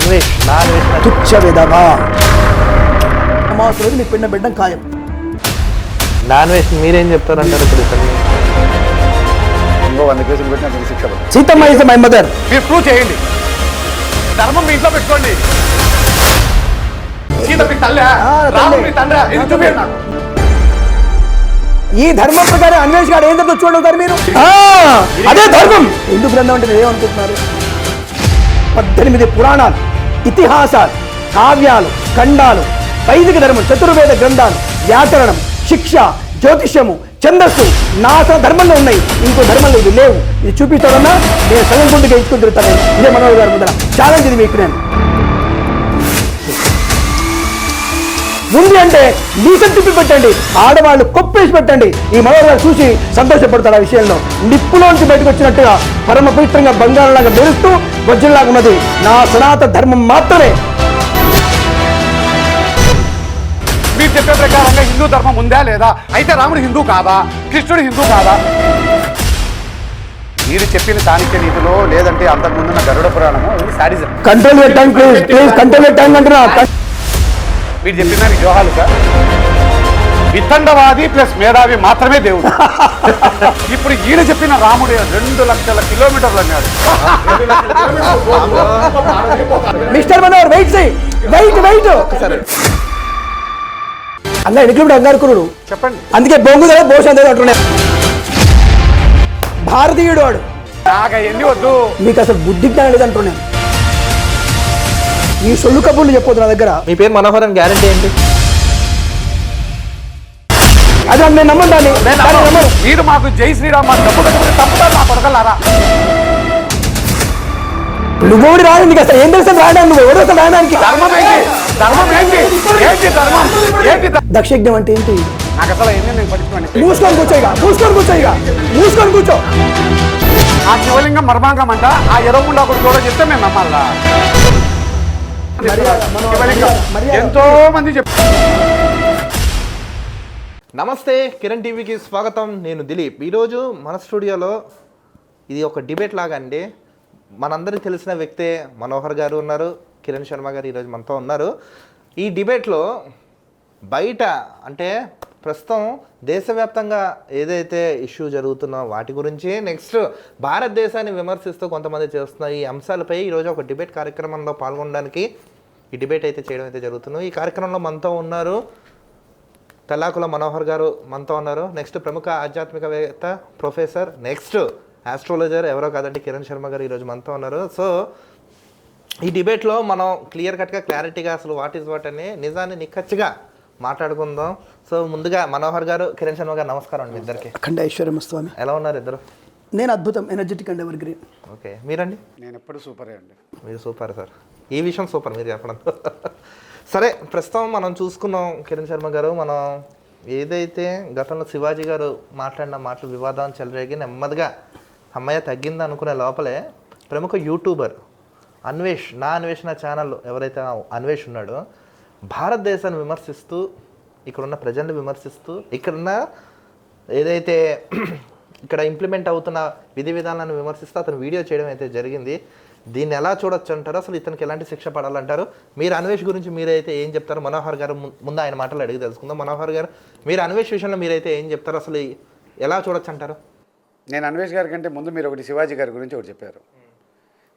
అన్వేష్ నా అన్వేషణ తుచ్చ విధవా అమావాస్య రోజు మీకు పిండం పెట్టడం ఖాయం. నా అన్వేష్ మీరేం చెప్తారంటారు ఇప్పుడు ఇతన్ని? ఇంకో 100 కేసులు పెట్టినా దీనికి శిక్ష పడుతుంది. Seethamma is my mother. మీరు ప్రూవ్ చేయండి. ధర్మం మీ ఇంట్లో పెట్టుకోండి. సీత మీ తల్లే, రాముడు మీ తండ్రి, ఇది చూపించండి నాకు. ఈ ధర్మం ప్రకారం అన్వేష్ గారు ఏం చెప్తా చూడవుతారు మీరు. అదే ధర్మం. హిందూ గ్రంథం అంటే మీరు ఏమనుకుంటున్నారు? 18 పురాణాలు, ఇతిహాసాలు, కావ్యాలు, ఖండాలు, వైదిక ధర్మం, చతుర్వేద గ్రంథాలు, వ్యాకరణం, శిక్ష, జ్యోతిష్యము, ఛందస్సు నా ధర్మంలో ఉన్నాయి. ఇంకో ధర్మంలో ఇది లేవు. ఇది చూపించాలన్నా నేను సగం గుండుగా ఎంచుకుని తిరుగుతాను. ఇదే మనోహర్ గారి ముందర ఛాలెంజ్ ఇది మీకు. నేను ఉంది అంటే నీసం తిప్పి పెట్టండి, ఆడవాళ్ళు కొప్పేసి పెట్టండి. ఈ మనోహర్ గారు చూసి సంతోషపడతాడు. ఆ విషయంలో నిప్పులోంచి బయటకు వచ్చినట్టుగా పరమ పవిత్రంగా బంగారంలాగా మెరుస్తూ వజ్రంలాగా ఉన్నది నా సనాతన ధర్మం మాత్రమే. మీరు చెప్పే ప్రకారంగా హిందూ ధర్మం ఉందా లేదా? అయితే రాముడు హిందూ కాదా? కృష్ణుడు హిందూ కాదా? మీరు చెప్పిన చాణక్య నీతిలో లేదంటే అంతకుముందున్న గరుడ పురాణము సాడిజం. కంట్రోల్ పెట్టండి ప్లీజ్, ప్లీజ్ కంట్రోల్ పెట్టండి అంటున్నా. మీరు చెప్పిన దానికి జోహాలు సార్. వితండవాది ప్లస్ మేధావి మాత్రమే దేవుడు. ఇప్పుడు ఈయన చెప్పిన రాముడు 2 లక్షల కిలోమీటర్లు అన్నాడు. మిస్టర్ మనోహర్ వెయిట్ చేయి, వెయిట్ వెయిట్. అన్న ఎన్నికలు అంగారుకురుడు చెప్పండి. అందుకే బొంగుదా భోషం అంటున్నాయి. భారతీయుడు వాడు. నాకు ఎన్ని వద్దు. మీకు అసలు బుద్ధి జ్ఞానం లేదంటున్నాను. ఈ సొల్లు కబుర్లు చెప్పొద్దు నా దగ్గర. మీ పేరు మనోహర్ అని గ్యారంటీ ఏంటి? అది నేను నమ్మండి. మీరు మాకు జై శ్రీరామ్ తప్పుతారు నా కొడకలారా. నువ్వు రాడు, నీకు అసలు ఏం తెలుసు రాయడానికి. నువ్వు ఎవరు అసలు రాయడానికి? ధర్మం ఏంటి? ధర్మం ఏంటి? ఏంటి ధర్మం? ఏంటి దక్షయజ్ఞం అంటే ఏంటి? నాకు అసలు ఏంటి నేను పట్టించుకోండి. మూసుకొని కూర్చోయిగా, మూసుకొని కూర్చోయిగా, మూసుకొని కూర్చో. ఆ శివలింగం మర్మాంగం అంట. ఆ ఎర్రగుండా ఒకటి కూడా చెప్తే మేము నమ్మాలా? ఎంతో మంది నమస్తే, కిరణ్ టీవీకి స్వాగతం. నేను దిలీప్. ఈరోజు మన స్టూడియోలో ఇది ఒక డిబేట్ లాగా అండి. మనందరికీ తెలిసిన వ్యక్తే మనోహర్ గారు ఉన్నారు, కిరణ్ శర్మ గారు ఈరోజు మనతో ఉన్నారు. ఈ డిబేట్లో బయట అంటే ప్రస్తుతం దేశవ్యాప్తంగా ఏదైతే ఇష్యూ జరుగుతున్నో వాటి గురించి, నెక్స్ట్ భారతదేశాన్ని విమర్శిస్తూ కొంతమంది చేస్తున్న ఈ అంశాలపై ఈరోజు ఒక డిబేట్ కార్యక్రమంలో పాల్గొనడానికి ఈ డిబేట్ అయితే చేయడం అయితే జరుగుతుంది. ఈ కార్యక్రమంలో మనతో ఉన్నారు తెల్లాకుల మనోహర్ గారు, మనతో ఉన్నారు. నెక్స్ట్ ప్రముఖ ఆధ్యాత్మికవేత్త ప్రొఫెసర్, నెక్స్ట్ ఆస్ట్రాలజర్ ఎవరో కాదంటే కిరణ్ శర్మ గారు ఈరోజు మనతో ఉన్నారు. సో ఈ డిబేట్లో మనం క్లియర్ కట్గా క్లారిటీగా అసలు వాట్ ఈజ్ వాట్ అని నిజాన్ని నిక్కచ్చిగా మాట్లాడుకుందాం. సో ముందుగా మనోహర్ గారు, కిరణ్ శర్మ గారు నమస్కారం అండి ఇద్దరికి. అఖండ ఐశ్వర్యం స్వామి. ఎలా ఉన్నారు ఇద్దరు? నేను అద్భుతం, energetic and ever green. Okay, మీరండి? నేను ఎప్పుడు సూపరే అండి. మీరు సూపర్ సార్. ఈ విషయం సూపర్ మీరు చెప్పడం. సరే, ప్రస్తుతం మనం చూసుకున్నాం కిరణ్ శర్మ గారు, మనం ఏదైతే గతంలో శివాజీ గారు మాట్లాడిన మాటలు వివాదం చెలరేగి నెమ్మదిగా అమ్మాయి తగ్గింది అనుకునే లోపలే ప్రముఖ యూట్యూబర్ అన్వేష్, నా అన్వేషణ ఛానల్ ఎవరైతే అన్వేష్ ఉన్నాడో భారతదేశాన్ని విమర్శిస్తూ, ఇక్కడున్న ప్రజల్ని విమర్శిస్తూ, ఇక్కడున్న ఏదైతే ఇక్కడ ఇంప్లిమెంట్ అవుతున్న విధి విధానాలను విమర్శిస్తూ అతను వీడియో చేయడం అయితే జరిగింది. దీన్ని ఎలా చూడొచ్చు అంటారు? అసలు ఇతనికి ఎలాంటి శిక్ష పడాలంటారు? మీరు అన్వేష్ గురించి మీరైతే ఏం చెప్తారు? మనోహర్ గారు ముందు ఆయన మాటలు అడిగి తెలుసుకుందాం. మనోహర్ గారు, మీరు అన్వేష్ విషయంలో మీరైతే ఏం చెప్తారు? అసలు ఎలా చూడొచ్చు అంటారు? నేను అన్వేష్ గారి కంటే ముందు మీరు ఒకటి శివాజీ గారి గురించి ఒకటి చెప్పారు.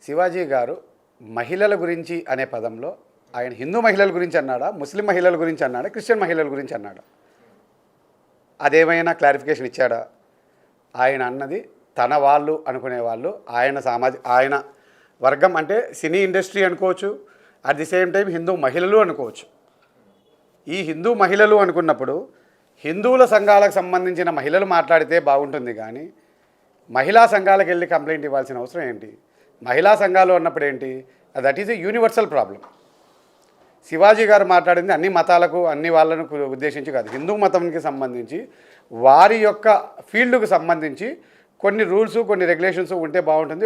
శివాజీ గారు మహిళల గురించి అనే పదంలో ఆయన హిందూ మహిళల గురించి అన్నాడా, ముస్లిం మహిళల గురించి అన్నాడా, క్రిస్టియన్ మహిళల గురించి అన్నాడా? అదేమైనా క్లారిఫికేషన్ ఇచ్చాడా? ఆయన అన్నది తన వాళ్ళు అనుకునే వాళ్ళు, ఆయన వర్గం అంటే సినీ ఇండస్ట్రీ అనుకోవచ్చు, at the same time Hindu మహిళలు అనుకోవచ్చు. ఈ హిందూ మహిళలు అనుకున్నప్పుడు హిందువుల సంఘాలకు సంబంధించిన మహిళలు మాట్లాడితే బాగుంటుంది, కానీ మహిళా సంఘాలకు వెళ్ళి కంప్లైంట్ ఇవ్వాల్సిన అవసరం ఏంటి? మహిళా సంఘాలు అన్నప్పుడు ఏంటి? That is a universal problem. Shivaji గారు మాట్లాడింది అన్ని మతాలకు అన్ని వాళ్ళను ఉద్దేశించి కాదు, హిందూ మతంకి సంబంధించి వారి యొక్క ఫీల్డ్కు సంబంధించి కొన్ని రూల్స్ కొన్ని రెగ్యులేషన్స్ ఉంటే బాగుంటుంది,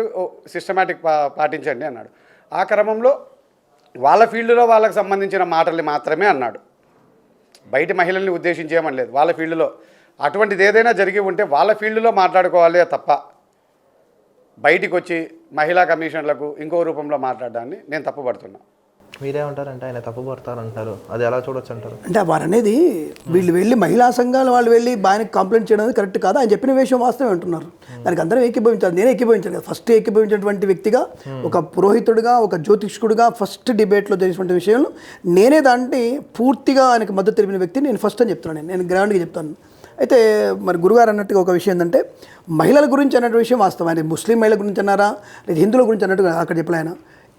సిస్టమేటిక్ పాటించండి అన్నాడు. ఆ క్రమంలో వాళ్ళ ఫీల్డ్లో వాళ్ళకి సంబంధించిన మాటల్ని మాత్రమే అన్నాడు, బయట మహిళల్ని ఉద్దేశించేయమని లేదు. వాళ్ళ ఫీల్డ్లో అటువంటిది ఏదైనా జరిగి ఉంటే వాళ్ళ ఫీల్డ్లో మాట్లాడుకోవాలే తప్ప బయటికి వచ్చి మహిళా కమిషన్లకు ఇంకో రూపంలో మాట్లాడడాన్ని నేను తప్పుపడుతున్నా. మీరేమంటారంటే ఆయన తప్పు పడతారంటారు, అది ఎలా చూడొచ్చు అంటారు? అంటే వారు అనేది వీళ్ళు వెళ్ళి మహిళా సంఘాలు వాళ్ళు వెళ్ళి ఆయనకి కంప్లైంట్ చేయడం అనేది కరెక్ట్ కాదు. ఆయన చెప్పిన విషయం వాస్తవమే అంటున్నారు. దానికి అందరం ఏకీభవించాలి. నేనే ఏకీభవించాను కదా. ఫస్ట్ ఏకీభవించినటువంటి వ్యక్తిగా, ఒక పురోహితుడిగా, ఒక జ్యోతిష్కుడిగా ఫస్ట్ డిబేట్లో జరిగినటువంటి విషయంలో నేనే దాన్ని పూర్తిగా ఆయనకు మద్దతు తెలిపిన వ్యక్తి నేను ఫస్ట్ అని చెప్తున్నాను. నేను గ్రాండ్గా చెప్తాను. అయితే మరి గురుగారు అన్నట్టుగా ఒక విషయం ఏంటంటే మహిళల గురించి అన్నట్టు విషయం వాస్తవం. ఆయన ముస్లిం మహిళల గురించి అన్నారా లేదా హిందువుల గురించి అన్నట్టుగా అక్కడ చెప్పలే. ఆయన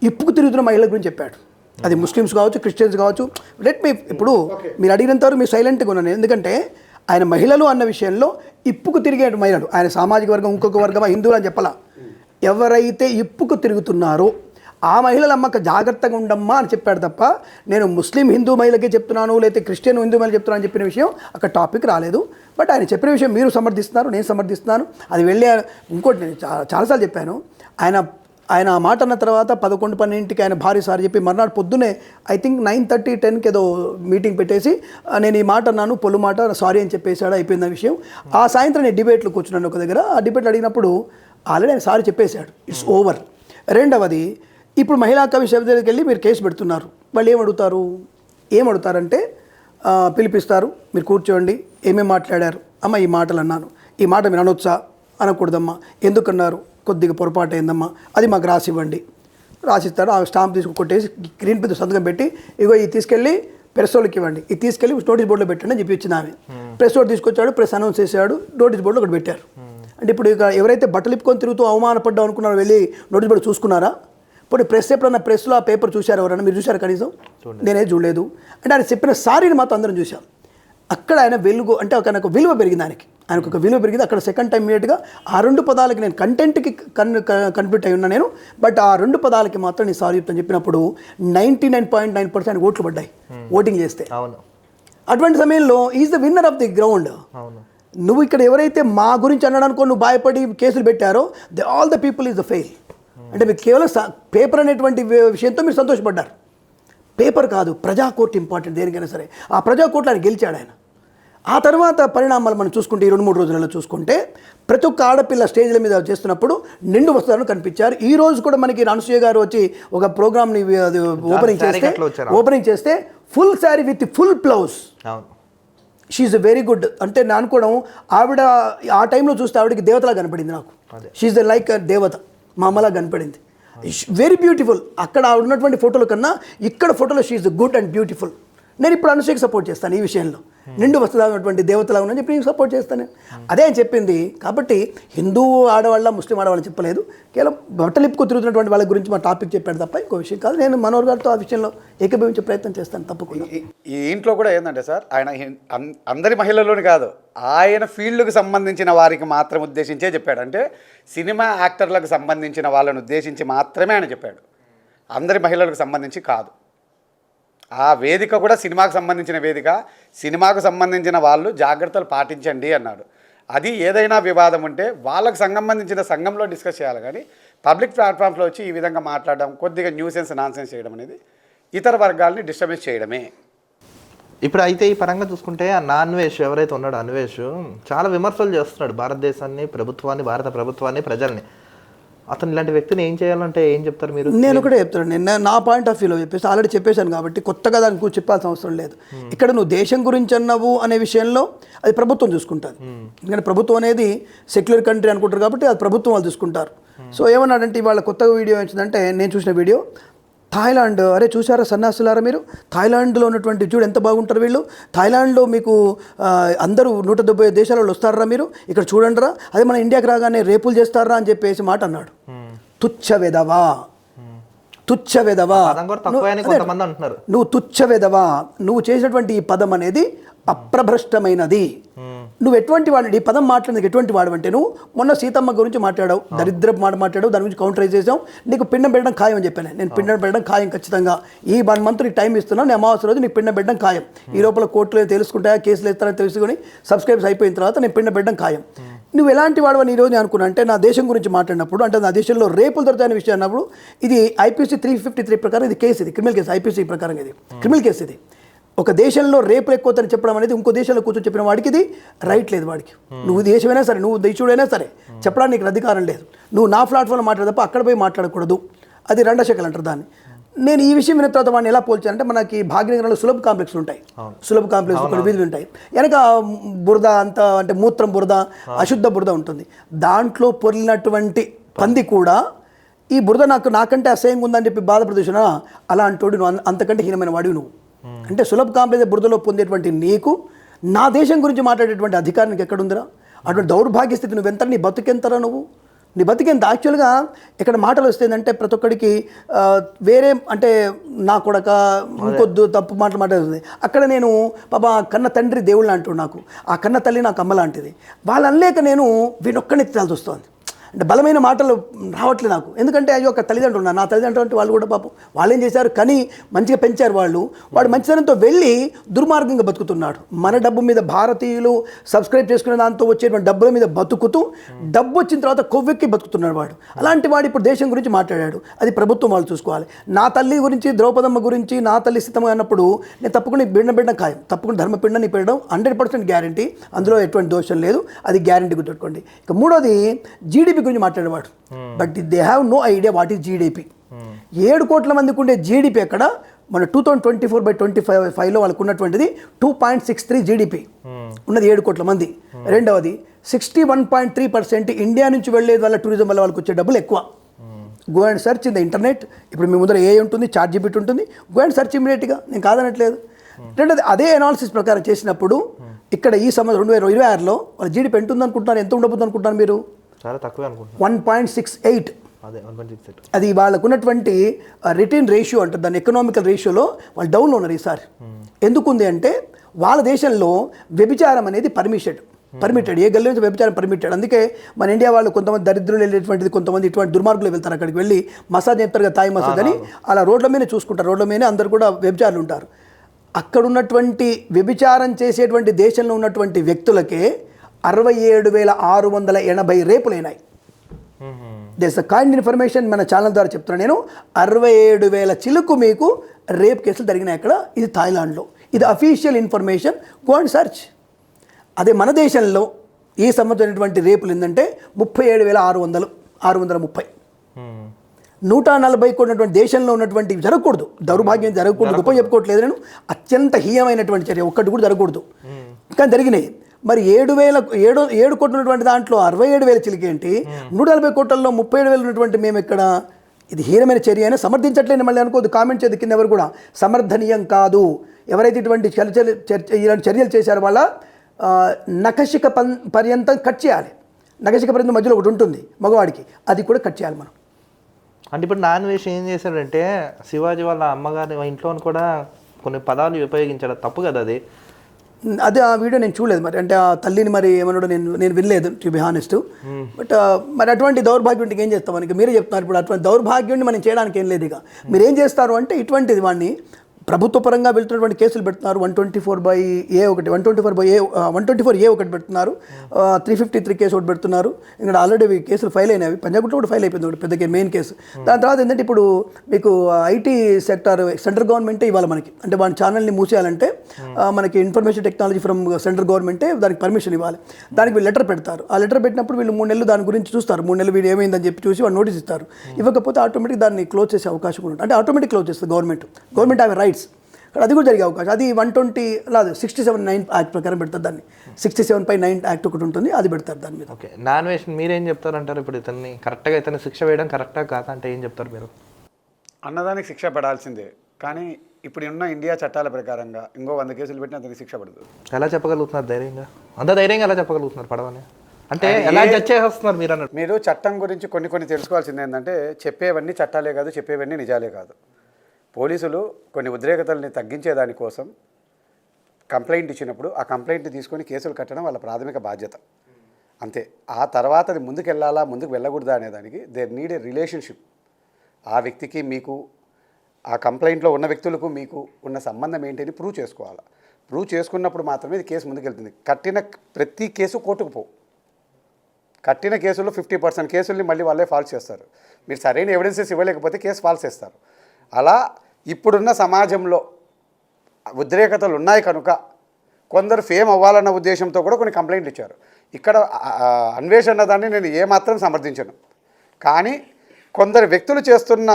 ఇప్పుకు తిరుగుతున్న మహిళల గురించి చెప్పాడు. అది ముస్లిమ్స్ కావచ్చు, క్రిస్టియన్స్ కావచ్చు. లెట్ మీ ఇప్పుడు మీరు అడిగినంతవరకు మీరు సైలెంట్గా ఉన్నాను. ఎందుకంటే ఆయన మహిళలు అన్న విషయంలో ఇప్పుకు తిరిగే మహిళలు, ఆయన సామాజిక వర్గం ఇంకొక వర్గమా హిందువులు అని చెప్పాల. ఎవరైతే ఇప్పుకు తిరుగుతున్నారో ఆ మహిళలమ్మక జాగ్రత్తగా ఉండమ్మా అని చెప్పాడు తప్ప నేను ముస్లిం హిందూ మహిళకే చెప్తున్నాను లేకపోతే క్రిస్టియన్ హిందూ మహిళ చెప్తున్నాను అని చెప్పిన విషయం అక్కడ టాపిక్ రాలేదు. బట్ ఆయన చెప్పిన విషయం మీరు సమర్థిస్తున్నారు, నేను సమర్థిస్తున్నాను. అది వెళ్ళి ఇంకోటి నేను చాలాసార్లు చెప్పాను. ఆయన ఆ మాట అన్న తర్వాత 11-12కి ఆయన భార్య సారి చెప్పి మర్నాడు పొద్దునే ఐ థింక్ 9:30, 10కి ఏదో మీటింగ్ పెట్టేసి నేను ఈ మాట అన్నాను పొల్లు మాట సారీ అని చెప్పేశాడు. అయిపోయింది విషయం. ఆ సాయంత్రం నేను డిబేట్లో కూర్చున్నాను ఒక దగ్గర. ఆ డిబేట్లు అడిగినప్పుడు ఆల్రెడీ ఆయన సారీ చెప్పేశాడు, ఇట్స్ ఓవర్. రెండవది, ఇప్పుడు మహిళా కమిషన్ దగ్గరికి వెళ్ళి మీరు కేసు పెడుతున్నారు. వాళ్ళు ఏమడుగుతారంటే పిలిపిస్తారు, మీరు కూర్చోండి, ఏమేమి మాట్లాడారు, అమ్మ ఈ మాటలు అన్నాను, ఈ మాట మీరు అనొచ్చా, అనకూడదమ్మా, ఎందుకన్నారు, కొద్దిగా పొరపాటు అయిందమ్మా, అది మాకు రాసివ్వండి. రాసిస్తాడు. ఆ స్టాంప్ తీసుకు కొట్టేసి గ్రీన్ పెద్ద సంతకం పెట్టి ఇగో ఇది తీసుకెళ్ళి ప్రెస్ వాళ్ళకి ఇవ్వండి, ఇది తీసుకెళ్ళి నోటీస్ బోర్డులో పెట్టండి అని చెప్పి ఇచ్చింది ఆమె. ప్రెస్ వాడు తీసుకొచ్చాడు, ప్రెస్ అనౌన్స్ చేశాడు, నోటీస్ బోర్డులో ఒకటి పెట్టారు. అంటే ఇప్పుడు ఇక ఎవరైతే బట్టలు ఇప్పుకొని తిరుగుతూ అవమానపడ్డా అనుకున్నారో వెళ్ళి నోటీస్ బోర్డు చూసుకున్నారా? ఇప్పుడు ప్రెస్ ఎప్పుడన్నా ప్రెస్లో ఆ పేపర్ చూశారు ఎవరన్నా? మీరు చూశారు కనీసం? నేనే చూడలేదు. అంటే ఆయన చెప్పిన సారీని మాత్రం అందరం చూసాం. అక్కడ ఆయన వెలుగు అంటే ఒక విలువ పెరిగింది, ఆయనకు ఒక విలువ పెరిగింది. అక్కడ సెకండ్ టైం ఇమీడియట్గా ఆ 2 పదాలకి నేను కంటెంట్కి కన్ఫ్యూట్ అయి ఉన్నా నేను. బట్ ఆ 2 పదాలకి మాత్రం నేను సారీ చెప్తాను చెప్పినప్పుడు 99.9% ఆయన ఓట్లు పడ్డాయి ఓటింగ్ చేస్తే. అవును. అటువంటి సమయంలో is the winner of the ground. అవును. నువ్వు ఇక్కడ ఎవరైతే మా గురించి అనడానికో నువ్వు భయపడి కేసులు పెట్టారో all the people is the fail. అంటే మీరు కేవలం పేపర్ అనేటువంటి విషయంతో మీరు సంతోషపడ్డారు. పేపర్ కాదు, ప్రజా కోర్టు ఇంపార్టెంట్ దేనికైనా సరే. ఆ ప్రజా కోర్టులో ఆయన గెలిచాడు ఆయన. ఆ తర్వాత పరిణామాలు మనం చూసుకుంటే ఈ 2-3 రోజులలో చూసుకుంటే ప్రతి ఒక్క ఆడపిల్ల స్టేజ్ల మీద చేస్తున్నప్పుడు నిండు వస్త్రాలను కనిపించారు. ఈ రోజు కూడా మనకి అనసూయ గారు వచ్చి ఒక ప్రోగ్రామ్ని ఓపెనింగ్ చేస్తే full sari with full blouse. She's very good. అంటే నేను అనుకోవడం ఆవిడ ఆ టైంలో చూస్తే ఆవిడకి దేవతలా కనపడింది నాకు. షీఈ్ లైక్ దేవత, మా అమ్మలా కనపడింది. Very beautiful. అక్కడ ఆవిడ ఉన్నటువంటి ఫోటోల కన్నా ఇక్కడ ఫోటోలో షీఈ్ గుడ్ అండ్ బ్యూటిఫుల్. నేను ఇప్పుడు అనసూయకి సపోర్ట్ చేస్తాను ఈ విషయంలో. నిండు వస్తులా ఉన్నటువంటి దేవతలా ఉందని చెప్పి నేను సపోర్ట్ చేస్తాను. అదే అని చెప్పింది. కాబట్టి హిందూ ఆడవాళ్ళ ముస్లిం ఆడవాళ్ళని చెప్పలేదు, కేవలం బట్టలిప్పుకు తిరుగుతున్నటువంటి వాళ్ళ గురించి మా టాపిక్ చెప్పాడు తప్ప ఇంకో విషయం కాదు. నేను మనోహర్ గారితో ఆ విషయంలో ఏకీభవించే ప్రయత్నం చేస్తాను తప్పకుండా. ఈ ఇంట్లో కూడా ఏంటంటే సార్, ఆయన అందరి మహిళల్లోని కాదు, ఆయన ఫీల్డ్కి సంబంధించిన వారికి మాత్రం ఉద్దేశించే చెప్పాడు. అంటే సినిమా యాక్టర్లకు సంబంధించిన వాళ్ళని ఉద్దేశించి మాత్రమే ఆయన చెప్పాడు, అందరి మహిళలకు సంబంధించి కాదు. ఆ వేదిక కూడా సినిమాకు సంబంధించిన వేదిక, సినిమాకు సంబంధించిన వాళ్ళు జాగ్రత్తలు పాటించండి అన్నాడు. అది ఏదైనా వివాదం ఉంటే వాళ్ళకు సంబంధించిన సంఘంలో డిస్కస్ చేయాలి, కానీ పబ్లిక్ ప్లాట్ఫామ్స్లో వచ్చి ఈ విధంగా మాట్లాడడం, కొద్దిగా న్యూసెన్స్ నాన్సెన్స్ చేయడం అనేది ఇతర వర్గాల్ని డిస్టర్బెన్స్ చేయడమే. ఇప్పుడు అయితే ఈ పరంగా చూసుకుంటే ఆ అన్వేష్ ఎవరైతే ఉన్నాడో అన్వేష్ చాలా విమర్శలు చేస్తున్నాడు భారతదేశాన్ని, ప్రభుత్వాన్ని, భారత ప్రభుత్వాన్ని, ప్రజల్ని. అతను ఇలాంటి వ్యక్తిని ఏం చేయాలంటే ఏం చెప్తారు మీరు? నేను ఒకటే చెప్తాను. నేను నా పాయింట్ ఆఫ్ వ్యూలో చెప్పేసి ఆల్రెడీ చెప్పేశాను కాబట్టి కొత్తగా దాని గురించి చెప్పాల్సిన అవసరం లేదు. ఇక్కడ నువ్వు దేశం గురించి అన్నావు అనే విషయంలో అది ప్రభుత్వం చూసుకుంటుంది. ఎందుకంటే ప్రభుత్వం అనేది సెక్యులర్ కంట్రీ అనుకుంటారు కాబట్టి అది ప్రభుత్వం వాళ్ళు చూసుకుంటారు. సో ఏమన్నాడంటే ఇవాళ కొత్తగా వీడియో వచ్చిందంటే నేను చూసిన వీడియో, థాయిలాండ్, అరే చూసారా సన్యాసులారా మీరు, థాయిలాండ్లో ఉన్నటువంటి చూడు ఎంత బాగుంటారు వీళ్ళు, థాయిలాండ్లో మీకు అందరూ 170 దేశాలలో వస్తారా మీరు, ఇక్కడ చూడండిరా, అదే మన ఇండియాకి రాగానే రేపులు చేస్తారా అని చెప్పేసి మాట అన్నాడు. తుచ్చ వెదవా, తుచ్చ వెదవా, నువ్వు తుచ్చ వెదవా, నువ్వు చేసినటువంటి ఈ పదం అనేది అప్రభ్రష్టమైనది. నువ్వు ఎటువంటి వాడు ఈ పదం మాట్లాడేందుకు ఎటువంటి వాడు అంటే, నువ్వు మొన్న సీతమ్మ గురించి మాట్లాడావు, దరిద్రపు మాట మాట్లాడావు, దాని గురించి కౌంటరైజ్ చేసావు, నీకు పిండం పెట్టడం ఖాయం అని చెప్పాను. నేను పిండం పెట్టడం ఖాయం ఖచ్చితంగా, ఈ 1 మంత్ నీకు టైం ఇస్తున్నాను, నేను అమావాస్య రోజు నీకు పిండం పెట్టడం ఖాయం. ఈ లోపల కోర్టులో తెలుసుకుంటాయా, కేసులు ఇస్తారని తెలుసుకొని సబ్స్క్రైబ్స్ అయిపోయిన తర్వాత నేను పిండం పెట్టడం ఖాయం. నువ్వు ఎలాంటి వాడు అని ఈరోజు అనుకున్నా అంటే, నా దేశం గురించి మాట్లాడినప్పుడు, అంటే నా దేశంలో రేపులు దొరుకుతాయనే విషయం అన్నప్పుడు, ఇది IPC 353 ప్రకారం ఇది కేసు, ఇది క్రిమినల్ కేసు, IPC ప్రకారం ఇది క్రిమినల్ కేసు. ఇది ఒక దేశంలో రేపులు ఎక్కువని చెప్పడం అనేది ఇంకో దేశంలో కూర్చొని చెప్పిన వాడికి ఇది రైట్ లేదు. వాడికి నువ్వు దేశమైనా సరే, నువ్వు దేశుడైనా సరే చెప్పడానికి నీకు అధికారం లేదు. నువ్వు నా ప్లాట్ఫామ్లో మాట్లాడే తప్ప అక్కడ పోయి మాట్లాడకూడదు. అది రెండశకలు అంటారు దాన్ని. నేను ఈ విషయం విన్న తర్వాత వాడిని ఎలా పోల్చానంటే, మనకి భాగ్యనగరంలో సులభ కాంప్లెక్స్లు ఉంటాయి. సులభ కాంప్లెక్స్ కొన్ని వీధులు ఉంటాయి. వెనక బురద అంతా అంటే మూత్రం బురద, అశుద్ధ బురద ఉంటుంది. దాంట్లో పొర్లినటువంటి పంది కూడా ఈ బురద నాకంటే అసహ్యంగా ఉందని చెప్పి బాధపడుతున్నా, అలా అంటోడు నువ్వు అంతకంటే హీనమైన వాడివి నువ్వు. అంటే సులభ కాంప్లెక్స్ బురదలో పొందేటువంటి నీకు నా దేశం గురించి మాట్లాడేటువంటి అధికారం నీకు ఎక్కడుందిరా? అటువంటి దౌర్భాగ్య స్థితి నువ్వెంత, నీ బతుకెంతరా నువ్వు? నీ బతికేంత. యాక్చువల్గా ఇక్కడ మాటలు వస్తుందంటే ప్రతి ఒక్కడికి వేరే అంటే నా కొడక ఇంకొద్దు తప్పు మాటలు మాట్లాడుతుంది. అక్కడ నేను పాప కన్న తండ్రి దేవుళ్ళు అంటూ నాకు, ఆ కన్న తల్లి నాకు అమ్మ లాంటిది. వాళ్ళు అనలేక నేను వీడొక్కడిని తినాల్సి వస్తుంది. అంటే బలమైన మాటలు రావట్లేదు నాకు. ఎందుకంటే అయ్యో ఒక తల్లిదండ్రులు ఉన్నారు, నా తల్లిదండ్రులు అంటే వాళ్ళు కూడా పాపం వాళ్ళు ఏం చేశారు, కానీ మంచిగా పెంచారు. వాడు మంచితనంతో వెళ్ళి దుర్మార్గంగా బతుకుతున్నాడు. మన డబ్బు మీద భారతీయులు సబ్స్క్రైబ్ చేసుకునే దాంతో వచ్చేటువంటి డబ్బుల మీద బతుకుతూ డబ్బు వచ్చిన తర్వాత కొవ్వెక్కి బతుకుతున్నాడు వాడు. అలాంటి వాడు ఇప్పుడు దేశం గురించి మాట్లాడాడు. అది ప్రభుత్వం వాళ్ళు చూసుకోవాలి. నా తల్లి గురించి, ద్రౌపదమ్మ గురించి, నా తల్లి స్థితంగా అన్నప్పుడు నేను తప్పకుండా బిడ్డ ఖాయం, తప్పకుండా ధర్మపిండని పెట్టడం 100% గ్యారంటీ. అందులో ఎటువంటి దోషం లేదు. అది గ్యారంటీ గుర్తుపెట్టుకోండి. ఇక మూడోది జీడిపి గురించి మాట్లాడేవాడు. But they have no idea what is GDP. 7 కోట్ల మందికి ఉండే జీడిపి ఎక్కడ? మన 2024/25లో వాళ్ళకు ఉన్నటువంటిది 2.63 జీడిపి ఉన్నది 7 కోట్ల మంది. రెండవది 61.3% ఇండియా నుంచి వెళ్ళేది వల్ల టూరిజం వల్ల వాళ్ళకి వచ్చే డబ్బులు ఎక్కువ. Go and search in the internet. ఇప్పుడు మీ ముందర AI ఉంటుంది, చాట్ జీపీటీ ఉంటుంది. గో అండ్ సెర్చ్ ఇమీడియట్గా, నేను కాదనట్లేదు. రెండోది అదే అనాలిసిస్ ప్రకారం చేసినప్పుడు ఇక్కడ ఈ సంవత్సరం 2026లో వాళ్ళ జీడిపి ఎంత ఉందనుకుంటున్నారు, ఎంత ఉండబోతుంది అనుకుంటున్నారు మీరు? చాలా తక్కువే అనుకుంటున్నాను. 1.68. అదే 1.68. అది వాళ్ళకు ఉన్నటువంటి రిటర్న్ రేషియో అంటారు దాన్ని. ఎకనామికల్ రేషియోలో వాళ్ళు డౌన్లో ఉన్నారు ఈసారి. ఎందుకుంది అంటే వాళ్ళ దేశంలో వ్యభిచారం అనేది పర్మిటెడ్. ఏ గల్లీ నుంచి వ్యభిచారం పర్మిటెడ్. అందుకే మన ఇండియా వాళ్ళు కొంతమంది దరిద్రులు వెళ్ళేటువంటిది, కొంతమంది ఇటువంటి దుర్మార్గులు వెళ్తారు. అక్కడికి వెళ్ళి మసాజ్ చెప్తారు కదా, తాయి మసాజ్ అని. అలా రోడ్ల మీద చూసుకుంటారు. రోడ్ల మీద అందరు కూడా వ్యభిచారులు ఉంటారు. అక్కడ ఉన్నటువంటి వ్యభిచారం చేసేటువంటి దేశంలో ఉన్నటువంటి వ్యక్తులకే 67,680 రేపులైనాయి. దేస్ కైండ్ ఇన్ఫర్మేషన్ మన ఛానల్ ద్వారా చెప్తున్నాను నేను. 67,000 చిలుకు మీకు రేప్ కేసులు జరిగినాయి అక్కడ. ఇది థాయిలాండ్లో. ఇది official information. Go and search. అదే మన దేశంలో ఈ సంవత్సరం రేపులు ఏంటంటే 37,630. 140 ఉన్నటువంటి దేశంలో ఉన్నటువంటి జరగకూడదు. దౌర్భాగ్యం జరగకూడదు. గొప్ప చెప్పుకోవట్లేదు నేను. అత్యంత హీనమైనటువంటి చర్య ఒక్కటి కూడా జరగకూడదు, కానీ జరిగినాయి. మరి 7 కోట్లు ఉన్నటువంటి దాంట్లో 67,000 చిలికేంటి? 140 కోట్లలో 37,000 ఉన్నటువంటి మేము ఎక్కడ? ఇది హీనమైన చర్య అయినా సమర్థించట్లేదు. మళ్ళీ అనుకోదు, కామెంట్ చేయదు కింద ఎవరు కూడా. సమర్థనీయం కాదు. ఎవరైతే ఇటువంటి ఇలాంటి చర్యలు చేశారో వాళ్ళ నఖశిక పర్యంతం కట్ చేయాలి. నఖశిక పర్యంతం మధ్యలో ఒకటి ఉంటుంది మగవాడికి, అది కూడా కట్ చేయాలి మనం. అంటే ఇప్పుడు నాన్ వెజ్ ఏం చేశాడంటే, శివాజీ వాళ్ళ అమ్మగారి ఇంట్లో కూడా కొన్ని పదాలు ఉపయోగించాడు. తప్పు కదా అది? అదే ఆ వీడియో నేను చూడలేదు. మరి అంటే ఆ తల్లిని మరి ఏమన్నాడో నేను వినలేదు, టు బి హానెస్ట్. బట్ మరి అటువంటి దౌర్భాగ్యం ఏం చేస్తాం మనకి? మీరే చెప్తున్నారు. ఇప్పుడు అటువంటి దౌర్భాగ్యాన్ని మనం చేయడానికి ఏం లేదు. ఇక మీరు ఏం చేస్తారు అంటే, ఇటువంటిది వాడిని ప్రభుత్వ పరంగా వెళ్తున్నటువంటి కేసులు పెడుతున్నారు. 124A ఒకటి పెడుతున్నారు. 353 కేసు ఒకటి పెడుతున్నారు. ఇక్కడ ఆల్రెడీ కేసులు ఫైల్ అయినవి. పంజాగుట్లో కూడా ఫైల్ అయిపోయింది ఒకటి పెద్ద మెయిన్ కేసు. దాని తర్వాత ఏంటంటే ఇప్పుడు మీకు ఐటీ సెక్టర్ సెంట్రల్ గవర్నమెంటే ఇవ్వాలి మనకి. అంటే వాడి ఛానల్ని మూసేయాలంటే మనకి ఇన్ఫర్మేషన్ టెక్నాలజీ ఫ్రమ్ సెంట్రల్ గవర్నమెంటే దానికి పర్మిషన్ ఇవ్వాలి. దానికి వీళ్ళు లెటర్ పెడతారు. ఆ లెటర్ పెట్టినప్పుడు వీళ్ళు 3 నెలలు దాని గురించి చూస్తారు. 3 నెలలు వీడు ఏమైందని చెప్పి చూసి వాళ్ళు నోటీస్ ఇస్తారు. ఇవ్వకపోతే ఆటోమేటిక్ దాన్ని క్లోజ్ చేసే అవకాశం ఉంటుంది. అంటే ఆటోమేటిక్ క్లోజ్ చేస్తుంది గవర్నమెంట్ హ్యావ్ రైట్స్. అది కూడా జరిగే అవకాశం. అది 67(9) యాక్ట్ ప్రకారం పెడతారు దాన్ని. 67(9) యాక్ట్ ఒకటి ఉంటుంది, అది పెడతారు దాని మీద. ఓకే, నాన్ వెజ్ మీరేం చెప్తారంటారు? ఇప్పుడు ఇతన్ని కరెక్ట్గా ఇతన్ని శిక్ష వేయడం కరెక్టా కాదా అంటే ఏం చెప్తారు మీరు? అన్నదానికి శిక్ష పడాల్సిందే, కానీ ఇప్పుడు ఉన్న ఇండియా చట్టాల ప్రకారంగా ఇంకో 100 కేసులు పెట్టినా అతనికి శిక్ష పడదు. ఎలా చెప్పగలుగుతున్నారు ధైర్యంగా? అంత ధైర్యంగా ఎలా చెప్పగలుగుతున్నారు పడవని? అంటే ఎలా జడ్జ్ చేస్తున్నారు మీరు అన్నట్టు? మీరు చట్టం గురించి కొన్ని తెలుసుకోవాల్సింది ఏంటంటే, చెప్పేవన్నీ చట్టాలే కాదు, చెప్పేవన్నీ నిజాలే కాదు. పోలీసులు కొన్ని ఉద్రేకతల్ని తగ్గించేదానికోసం కంప్లైంట్ ఇచ్చినప్పుడు ఆ కంప్లైంట్ని తీసుకొని కేసులు కట్టడం వాళ్ళ ప్రాథమిక బాధ్యత, అంతే. ఆ తర్వాత అది ముందుకు వెళ్ళకూడదా అనేదానికి దేర్ నీడ్ ఏ రిలేషన్షిప్. ఆ వ్యక్తికి మీకు, ఆ కంప్లైంట్లో ఉన్న వ్యక్తులకు మీకు ఉన్న సంబంధం ఏంటని ప్రూవ్ చేసుకోవాలి. ప్రూవ్ చేసుకున్నప్పుడు మాత్రమే ఇది కేసు ముందుకెళ్తుంది. కట్టిన ప్రతి కేసు కోర్టుకు పోవు. కట్టిన కేసుల్లో 50% కేసుల్ని మళ్ళీ వాళ్ళే ఫాల్స్ చేస్తారు. మీరు సరైన ఎవిడెన్సెస్ ఇవ్వలేకపోతే కేసు ఫాల్స్ చేస్తారు. అలా ఇప్పుడున్న సమాజంలో ఉద్రేకతలు ఉన్నాయి కనుక కొందరు ఫేమ్ అవ్వాలన్న ఉద్దేశంతో కూడా కొన్ని కంప్లైంట్లు ఇచ్చారు. ఇక్కడ అన్వేషణ దాన్ని నేను ఏమాత్రం సమర్థించను. కానీ కొందరు వ్యక్తులు చేస్తున్న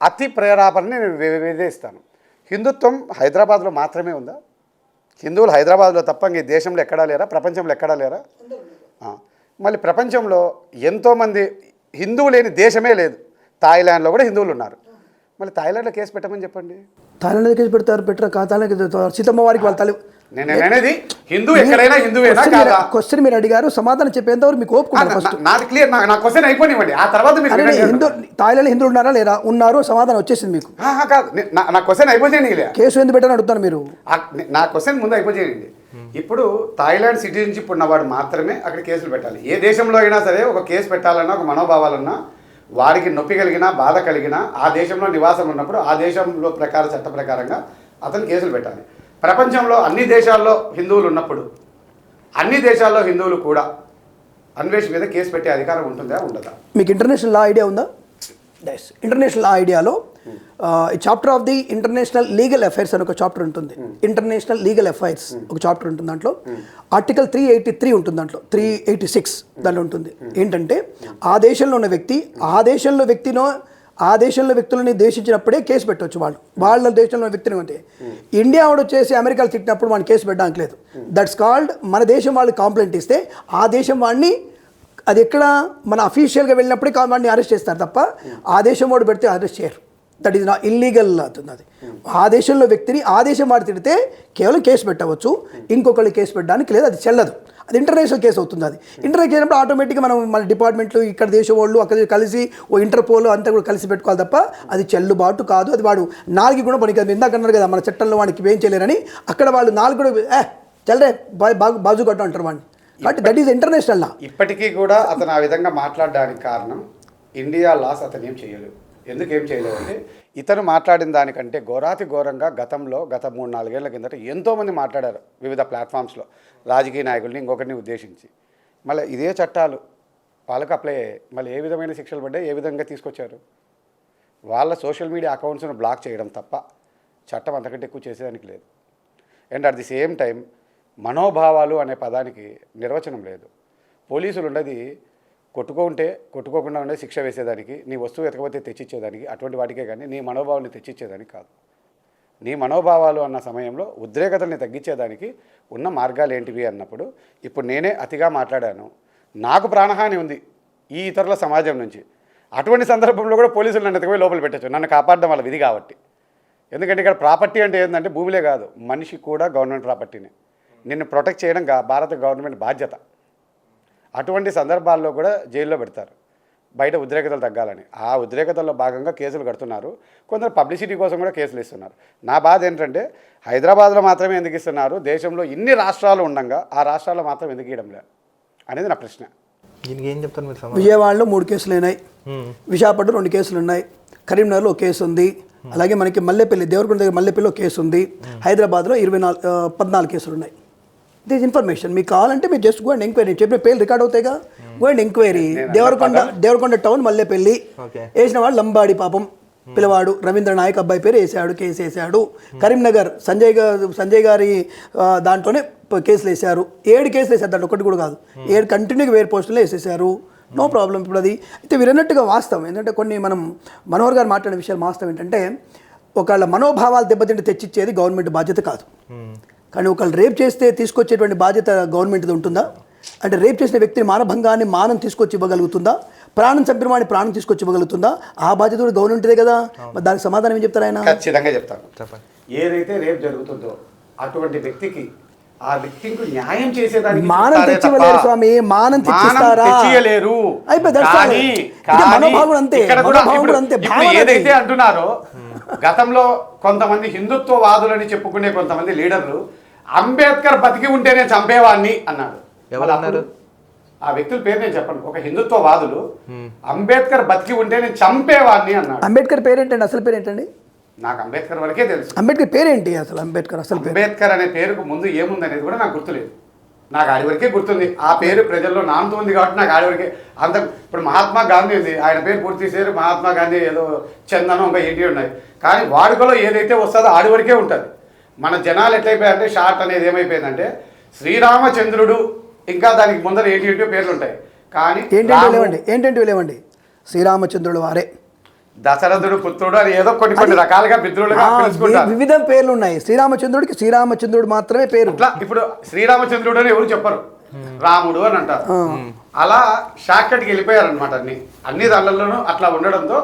అతి ప్రేరేపణని నేను వివేదిస్తాను. హిందుత్వం హైదరాబాద్లో మాత్రమే ఉందా? హిందువులు హైదరాబాద్లో తప్ప ఈ దేశంలో ఎక్కడా లేరా? ప్రపంచంలో ఎక్కడా లేరా? మళ్ళీ ప్రపంచంలో ఎంతోమంది హిందువు లేని దేశమే లేదు. థాయిలాండ్లో కూడా హిందువులు ఉన్నారు. మళ్ళీ థాయిలాండ్లో కేసు పెట్టమని చెప్పండి. థాయిలాండ్ కేసు పెట్టరా? థాయిలాండ్ సీతమ్మ వారికి వాళ్ళ తల్లి నేను అనేది హిందూ ఎక్కడైనా హిందువేనా కాదా? క్వశ్చన్ మీరు అడిగారు, సమాధానం చెప్పేంతవరకు మీకు ఓపుకున్నారు. నాది క్లియర్. నా క్వశ్చన్ అయిపోయివ్వండి. ఆ తర్వాత హిందూ థాయిలాండ్ హిందువులు ఉన్నారా లేరా? ఉన్నారు. సమాధానం వచ్చేసింది మీకు. కాదు, నా క్వశ్చన్ అయిపోయింది. కేసు ఎందుకు పెట్టని అడుగుతాను. మీరు నా క్వశ్చన్ ముందు అయిపోయింది. ఇప్పుడు థాయిలాండ్ సిటిజన్షిప్ ఉన్నవాడు మాత్రమే అక్కడ కేసులు పెట్టాలి. ఏ దేశంలో అయినా సరే ఒక కేసు పెట్టాలన్నా, ఒక మనోభావాలన్నా, వారికి నొప్పి కలిగినా, బాధ కలిగినా, ఆ దేశంలో నివాసం ఉన్నప్పుడు ఆ దేశంలో చట్ట ప్రకారంగా అతను కేసులు పెట్టాలి. ప్రపంచంలో అన్ని దేశాల్లో హిందువులు ఉన్నప్పుడు అన్ని దేశాల్లో హిందువులు కూడా అన్వేష్ మీద కేసు పెట్టే అధికారం ఉంటుందా, ఉండదా? మీకు ఇంటర్నేషనల్ లా ఐడియా ఉందా? ఇంటర్నేషనల్ లా ఐడియాలో chapter of the international legal affairs అని ఒక చాప్టర్ ఉంటుంది. ఇంటర్నేషనల్ లీగల్ అఫైర్స్ ఒక చాప్టర్ ఉంటుంది. దాంట్లో ఆర్టికల్ 383 ఉంటుంది. దాంట్లో 386 దాంట్లో ఉంటుంది. ఏంటంటే ఆ దేశంలో ఉన్న వ్యక్తి ఆ దేశంలో వ్యక్తులని దేశించినప్పుడే కేసు పెట్టవచ్చు. వాళ్ళ దేశంలో వ్యక్తిని అంటే ఇండియా వాడు వచ్చేసి అమెరికాలో తిట్టినప్పుడు వాడిని కేసు పెట్టడానికి లేదు. దట్స్ కాల్డ్ మన దేశం వాళ్ళు కంప్లైంట్ ఇస్తే ఆ దేశం వాడిని, అది ఎక్కడ మన అఫీషియల్గా వెళ్ళినప్పుడే వాడిని అరెస్ట్ చేస్తారు తప్ప ఆ దేశం వాడు పెడితే అరెస్ట్ చేయరు. దట్ ఈస్ నా ఇల్లీగల్ అవుతుంది. అది ఆ దేశంలో వ్యక్తిని ఆ దేశం వాడు తిడితే కేవలం కేసు పెట్టవచ్చు, ఇంకొకళ్ళు కేసు పెట్టడానికి లేదు. అది చెల్లదు. అది ఇంటర్నేషనల్ కేసు అవుతుంది. అది ఇంటర్నేషనల్ కేసు అయినప్పుడు ఆటోమేటిక్గా మనం మన డిపార్ట్మెంట్లు ఇక్కడ దేశం వాళ్ళు అక్కడ కలిసి ఓ ఇంటర్పోల్ అంతా కూడా కలిసి పెట్టుకోవాలి తప్ప అది చెల్లుబాటు కాదు. అది వాడు 4 కూడా పనికి ఇందాక అన్నారు కదా మన చట్టంలో వాడికి ఏం చేయలేరని. అక్కడ వాళ్ళు 4 కూడా చల్లరే బాజు కట్టు అంటారు వాడిని. కాబట్టి దట్ ఈస్ ఇంటర్నేషనల్ లా. ఇప్పటికీ కూడా అతను ఆ విధంగా మాట్లాడడానికి కారణం ఇండియా లాస్ అతను ఏం చేయలేదు. ఎందుకు ఏం చేయలేదు అంటే ఇతను మాట్లాడిన దానికంటే ఘోరాతి ఘోరంగా గత 3-4 ఏళ్ల కిందట ఎంతోమంది మాట్లాడారు వివిధ ప్లాట్ఫామ్స్లో రాజకీయ నాయకుల్ని ఇంకొకరిని ఉద్దేశించి. మళ్ళీ ఇదే చట్టాలు వాళ్ళకు అప్లై అయ్యాయి. మళ్ళీ ఏ విధమైన శిక్షలు పడ్డాయి, ఏ విధంగా తీసుకొచ్చారు? వాళ్ళ సోషల్ మీడియా అకౌంట్స్ను బ్లాక్ చేయడం తప్ప చట్టం అంతకంటే ఎక్కువ చేసేదానికి లేదు. And at the same time మనోభావాలు అనే పదానికి నిర్వచనం లేదు. పోలీసులు ఉండేది కొట్టుకోకుండా ఉండే శిక్ష వేసేదానికి, నీ వస్తువు ఎతకపోతే తెచ్చిచ్చేదానికి, అటువంటి వాటికే కానీ నీ మనోభావాన్ని తెచ్చిచ్చేదానికి కాదు. నీ మనోభావాలు అన్న సమయంలో ఉద్రేకతల్ని తగ్గించేదానికి ఉన్న మార్గాలు ఏంటివి అన్నప్పుడు ఇప్పుడు నేనే అతిగా మాట్లాడాను, నాకు ప్రాణహాని ఉంది ఈ ఇతరుల సమాజం నుంచి. అటువంటి సందర్భంలో కూడా పోలీసులు నన్ను ఎతకపోయి లోపల పెట్టచ్చు, నన్ను కాపాడడం వాళ్ళ విధి కాబట్టి. ఎందుకంటే ఇక్కడ ప్రాపర్టీ అంటే ఏంటంటే భూమిలే కాదు, మనిషి కూడా గవర్నమెంట్ ప్రాపర్టీనే. నిన్ను ప్రొటెక్ట్ చేయడం భారత గవర్నమెంట్ బాధ్యత. అటువంటి సందర్భాల్లో కూడా జైల్లో పెడతారు బయట ఉద్రేకతలు తగ్గాలని. ఆ ఉద్రేకతల్లో భాగంగా కేసులు కడుతున్నారు. కొందరు పబ్లిసిటీ కోసం కూడా కేసులు ఇస్తున్నారు. నా బాధ ఏంటంటే హైదరాబాద్లో మాత్రమే ఎందుకు ఇస్తున్నారు, దేశంలో ఇన్ని రాష్ట్రాలు ఉండగా ఆ రాష్ట్రాల్లో మాత్రం ఎందుకు ఇవ్వడం లేదు అనేది నా ప్రశ్న. ఏం చెప్తారు మీరు? విజయవాడలో 3 కేసులు అయినాయి, విశాఖపట్నం 2 కేసులు ఉన్నాయి, కరీంనగర్లో ఒక కేసు ఉంది, అలాగే మనకి మల్లెపల్లి దేవరకొండ దగ్గర మల్లెపల్లిలో కేసు ఉంది, హైదరాబాద్లో 14 కేసులు ఉన్నాయి. దిస్ ఇన్ఫర్మేషన్ మీకు కావాలంటే మీరు జస్ట్ గో అండ్ ఎంక్వైరీ. చెప్పిన పేర్లు రికార్డ్ అవుతాయిగా, go and enquiry. Devarakonda town Mallepalli వేసిన వాడు లంబాడి పాపం పిల్లవాడు రవీంద్ర నాయక్ అబ్బాయి పేరు వేసాడు, కేసు వేసాడు. కరీంనగర్ సంజయ్ గారి దాంట్లోనే కేసులు వేశారు. 7 కేసులు వేసారు, దాంట్లో ఒకటి కూడా కాదు, 7 కంటిన్యూగా వేరే పోస్టుల్లో వేసేసారు. No problem. ఇప్పుడు అది అయితే వీరన్నట్టుగా వాస్తవం. ఎందుకంటే కొన్ని మనోహర్ గారు మాట్లాడిన విషయాలు వాస్తవం ఏంటంటే ఒకళ్ళ మనోభావాలు దెబ్బతింటే తెచ్చిచ్చేది గవర్నమెంట్ బాధ్యత కాదు. కానీ ఒకళ్ళు రేప్ చేస్తే తీసుకొచ్చేటువంటి బాధ్యత గవర్నమెంట్ది ఉంటుందా? అంటే రేప్ చేసిన వ్యక్తిని మానభంగాన్ని మానం తీసుకొచ్చి ఇవ్వగలుగుతుందా? ప్రాణం చంపిన వాడిని ప్రాణం తీసుకొచ్చి ఇవ్వగలుగుతుందా? ఆ బాధ్యత కూడా గవర్నమెంట్దే కదా. మరి దానికి సమాధానం ఏం చెప్తారు ఆయన? ఖచ్చితంగా చెప్తాను. చెప్పండి. ఏదైతే రేప్ జరుగుతుందో అటువంటి వ్యక్తికి ఆ వ్యక్తికి న్యాయం చేసేదానికి మానం తెచ్చివ్వలేరు స్వామి, మానం తెచ్చిస్తారా? తెచ్చియలేరు. మనోభావం అంతే, మనోభావం అంతే. ఏదైతే అంటున్నారో గతంలో కొంతమంది హిందుత్వవాదులని చెప్పుకునే కొంతమంది లీడర్లు అంబేద్కర్ బతికి ఉంటే నేను చంపేవాడిని అన్నాడు. ఎవరన్నారు? ఆ వ్యక్తుల పేరు నేను చెప్పను. ఒక హిందుత్వవాదులు అంబేద్కర్ బతికి ఉంటే నేను చంపేవాడిని అన్నాడు. అంబేద్కర్ పేరేంటండి? అసలు పేరేంటండి? నాకు అంబేద్కర్ వరకే తెలుసు. అంబేద్కర్ పేరేంటి అసలు? అంబేద్కర్ అనే పేరుకు ముందు ఏముంది అనేది కూడా నాకు గుర్తులేదు. నాకు ఆడి వరకే గుర్తుంది. ఆ పేరు ప్రజల్లో నానుతుంది కాబట్టి నాకు ఆడి వరకే అంత. ఇప్పుడు మహాత్మా గాంధీ ఉంది, ఆయన పేరు పూర్తి చేరు మహాత్మా గాంధీ, ఏదో చందనం ఇంకా ఏంటి ఉన్నాయి. కానీ వాడుకలో ఏదైతే వస్తుందో ఆడి వరకే ఉంటుంది. మన జనాలు ఎట్లయిపోయారంటే షార్ట్ అనేది ఏమైపోయిందంటే శ్రీరామచంద్రుడు ఇంకా దానికి ముందర ఏంటి పేర్లు ఉంటాయి కానీ ఏంటంటే లేవండి శ్రీరామచంద్రుడు వారే దశరథుడు పుత్రుడు అని ఏదో కొన్ని రకాలుగా పితృలుగా పిలుచుకుంటారు. వివిధ పేర్లు ఉన్నాయి. శ్రీరామచంద్రుడికి శ్రీరామచంద్రుడు మాత్రమే పేరు. ఇప్పుడు శ్రీరామచంద్రుడు అని ఎవరు చెప్పరు, రాముడు అని అంటారు. అలా షార్ట్ కట్కి వెళ్ళిపోయారనమాట. అన్ని దానిలోనూ అట్లా ఉండడంతో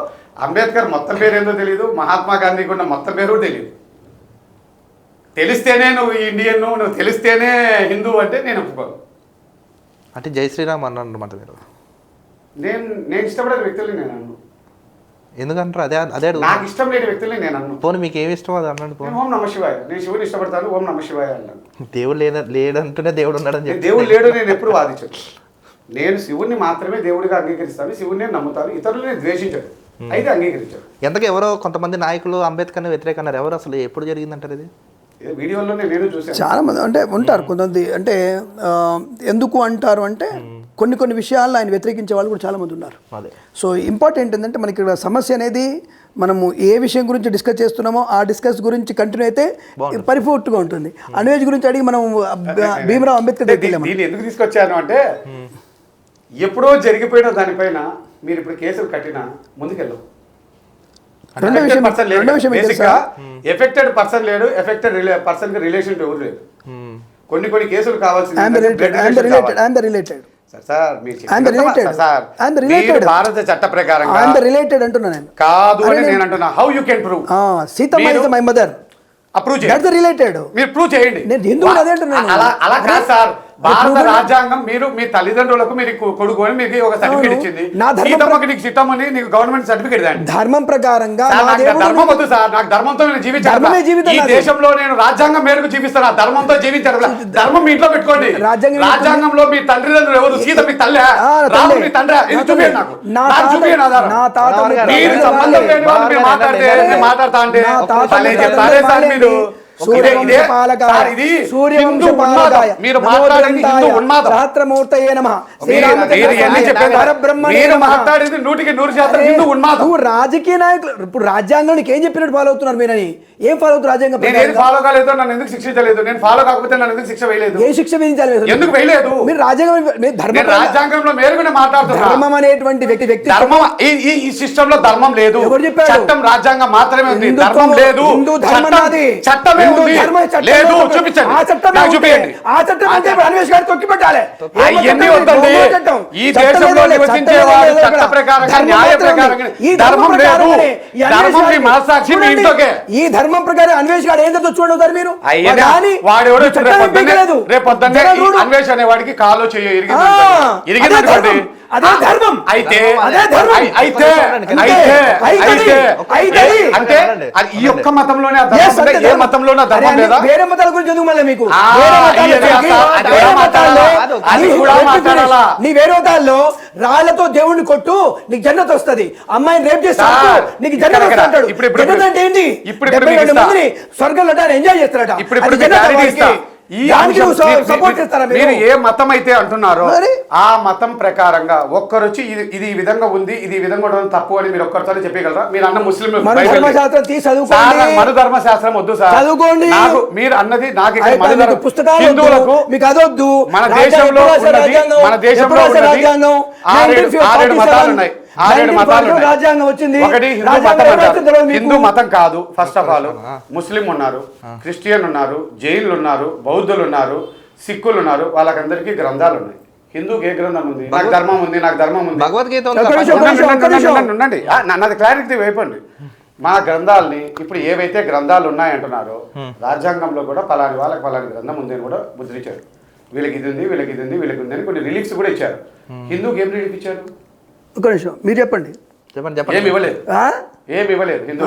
అంబేద్కర్ మొత్తం పేరు ఏందో తెలియదు, మహాత్మా గాంధీకి ఉన్న మొత్తం పేరు తెలియదు. తెలిస్తేనే నువ్వు ఇండియన్, నువ్వు తెలిస్తేనే హిందూ అంటే నేను ఒప్పుకోను. అంటే జై శ్రీరామ్ అన్నమాట మీరు. నేను ఇష్టపడే వ్యక్తుల్ని నేను అన్ను. ఎందుకంటారు? అదే నాకు ఇష్టం లేని వ్యక్తుల్ని నేను అన్ను. పోనీ మీకు ఏమి ఇష్టం అది అన్నాడు. ఓం నమ శివాయ, నేను శివుని ఇష్టపడతాను, ఓం నమ శివాయ అన్నాను. దేవుడు లేడంటూనే దేవుడు ఉన్నాడని చెప్పి దేవుడు లేడు నేను ఎప్పుడు వాదించను. నేను శివుణ్ణి మాత్రమే దేవుడిగా అంగీకరిస్తాను, శివుని నమ్ముతాను, ఇతరులు నేను ద్వేషించాను, అయితే అంగీకరించాను. ఎంతకు ఎవరో కొంతమంది నాయకులు అంబేద్కర్ని వ్యతిరేకన్నారు. ఎవరు అసలు ఎప్పుడు జరిగిందంటారు ఇది? వీడియోలోనే నేను చూసాను. చాలా మంది అంటే ఉంటారు కొంతమంది. అంటే ఎందుకు అంటారు అంటే కొన్ని విషయాల్లో ఆయన వ్యతిరేకించే వాళ్ళు కూడా చాలామంది ఉన్నారు. సో ఇంపార్టెంట్ ఏంటంటే మనకి ఇక్కడ సమస్య అనేది మనము ఏ విషయం గురించి డిస్కస్ చేస్తున్నామో ఆ డిస్కస్ గురించి కంటిన్యూ అయితే పరిపూర్తిగా ఉంటుంది. అన్వేష్ గురించి అడిగి మనం భీమరావు అంబేద్కర్ దీన్ని ఎందుకు తీసుకొచ్చాను అంటే ఎప్పుడో జరిగిపోయిన దానిపైన మీరు ఇప్పుడు కేసులు కట్టినా ముందుకెళ్ళవు. ఎఫెక్టెడ్ పర్సన్ లేడు, ఎఫెక్టెడ్ పర్సన్ కి రిలేషన్ ఎవరు లేదు. కొన్ని కేసులు కావాల్సింది భారత చట్ట ప్రకారంగా కాదు అని నేను అంటున్నా. How you can prove? Seethamma is my mother. Approve related మీరు ప్రూవ్ చేయండి. అలా కాదు సార్. భారత రాజ్యాంగం మీరు మీ తల్లిదండ్రులకు మీరు కొడుకు అని మీకు ఒక సర్టిఫికేట్ ఇచ్చింది. సీతమ్మకి నీకు సీతమ్మని నీకు గవర్నమెంట్ సర్టిఫికేట్ దాన్ని ధర్మం ప్రకారంగా ధర్మం వద్దు సార్. నాకు ధర్మంతో నేను జీవించాను. ఈ దేశంలో నేను రాజ్యాంగం మేరకు జీవిస్తాను. ధర్మంతో జీవించాను. ధర్మం మీ ఇంట్లో పెట్టుకోండి. రాజ్యాంగంలో మీ తండ్రిదండ్రులు ఎవరు? సీత మీ తల్లి, రాము మీ తండ్రి. ఇది చూపించండి నాకు చూపించండి ఆధారం. మీరు సంబంధం లేని వాళ్ళు మీరు మాట్లాడతా అంటే చెప్తారే సార్ మీరు. రాజకీయ నాయకులు ఇప్పుడు రాజ్యాంగానికి ఏం చెప్పినట్టు ఫాలో అవుతున్నారు మీరని? ఏం ఫాలో అవుతారు? రాజ్యాంగం ఫాలో కాలేదు, నన్ను ఎందుకు శిక్షించలేదు? నేను ఫాలో కాకపోతే నన్ను ఎందుకు శిక్ష వేయలేదు? ఏ శిక్ష విధించాలి? ఎందుకు వేయలేదు? మీరు రాజ్యాంగంలో మేరకు మాట్లాడుతున్నారు. ధర్మం అనేటువంటి వ్యక్తి ధర్మం ఈ సిస్టమ్ లో ధర్మం లేదు. చట్టం రాజ్యాంగం మాత్రమే ఉంది, ధర్మం లేదు. చట్టమే లేదు. చూపించండి. ఆ చట్టం అంటే అన్వేష్ గారు తొక్కి పెట్టాలి. అవన్నీ వద్దండి. ఈ దేశంలో నివసించే వారు చట్ట ప్రకారంగా న్యాయ ప్రకారంగా ధర్మం లేదు. ధర్మం మీ మనసాక్షి మీ ఇంట్లోకే. ఈ ధర్మం ప్రకారం అన్వేష్ గారు ఏం చెప్తా చూడవుతారు మీరు? వాడు రేపు అన్వేష్ అనే వాడికి కాలో చెయ్యి ఇరిగిందనుకోండి. అదే ధర్మం. అయితే అంటే ఈ ఒక్క మతంలోనే ఏ మతంలోనే ధర్మం లేదా? వేరే మతాల గురించి ఎందుకు మళ్ళీ మీకు? నీ వేరే మతాల్లో రాళ్లతో దేవుడిని కొట్టు నీకు జన్నత్ వస్తుంది, అమ్మాయిని రేప్ చేస్తా నీకు జన్నత్ వస్తా అంటాడు. జన్నత్ అంటే ఏంటి? 72 మందిని స్వర్గంలో ఎంజాయ్ చేస్తారట. మీరు ఏ మతం అయితే అంటున్నారో ఆ మతం ప్రకారంగా ఒక్కరొచ్చి ఇది ఈ విధంగా ఉంది, ఇది ఈ విధంగా ఉండడం తప్పు అని మీరు ఒక్కరితో చెప్పగలరా? మీరు అన్న ముస్లిం మనుధర్మశాస్త్రం వద్దు సార్, మీరు అన్నది నాకు హిందువులకు మన దేశంలో 6 మతాలు ఉన్నాయి. 6 మతాలు రాజ్యాంగం వచ్చింది. ఒకటి హిందూ మతం కాదు. ఫస్ట్ ఆఫ్ ఆల్ ముస్లిం ఉన్నారు, క్రిస్టియన్ ఉన్నారు, జైన్లు ఉన్నారు, బౌద్ధులు ఉన్నారు, సిక్కులు ఉన్నారు. వాళ్ళకందరికీ గ్రంథాలు ఉన్నాయి. హిందూకి ఏ గ్రంథం ఉంది? నాకు ధర్మం ఉంది, నాకు ధర్మం ఉంది. భగవద్గీత ఉండండి, నాది క్లారిటీ వైపండి. మా గ్రంథాలని ఇప్పుడు ఏవైతే గ్రంథాలు ఉన్నాయంటున్నారో రాజ్యాంగంలో కూడా పలాని వాళ్ళకి పలాని గ్రంథం ఉంది అని కూడా ముద్రించారు. వీళ్ళకి ఇది ఉంది, వీళ్ళకి ఇది ఉంది, వీళ్ళకి ఉంది అని కొన్ని రిలీఫ్స్ కూడా ఇచ్చారు. హిందూకి ఏం రిలీఫ్ ఇచ్చారు? ఒక నిమిషం మీరు చెప్పండి. ఏమి ఇవ్వలేదు హిందూ.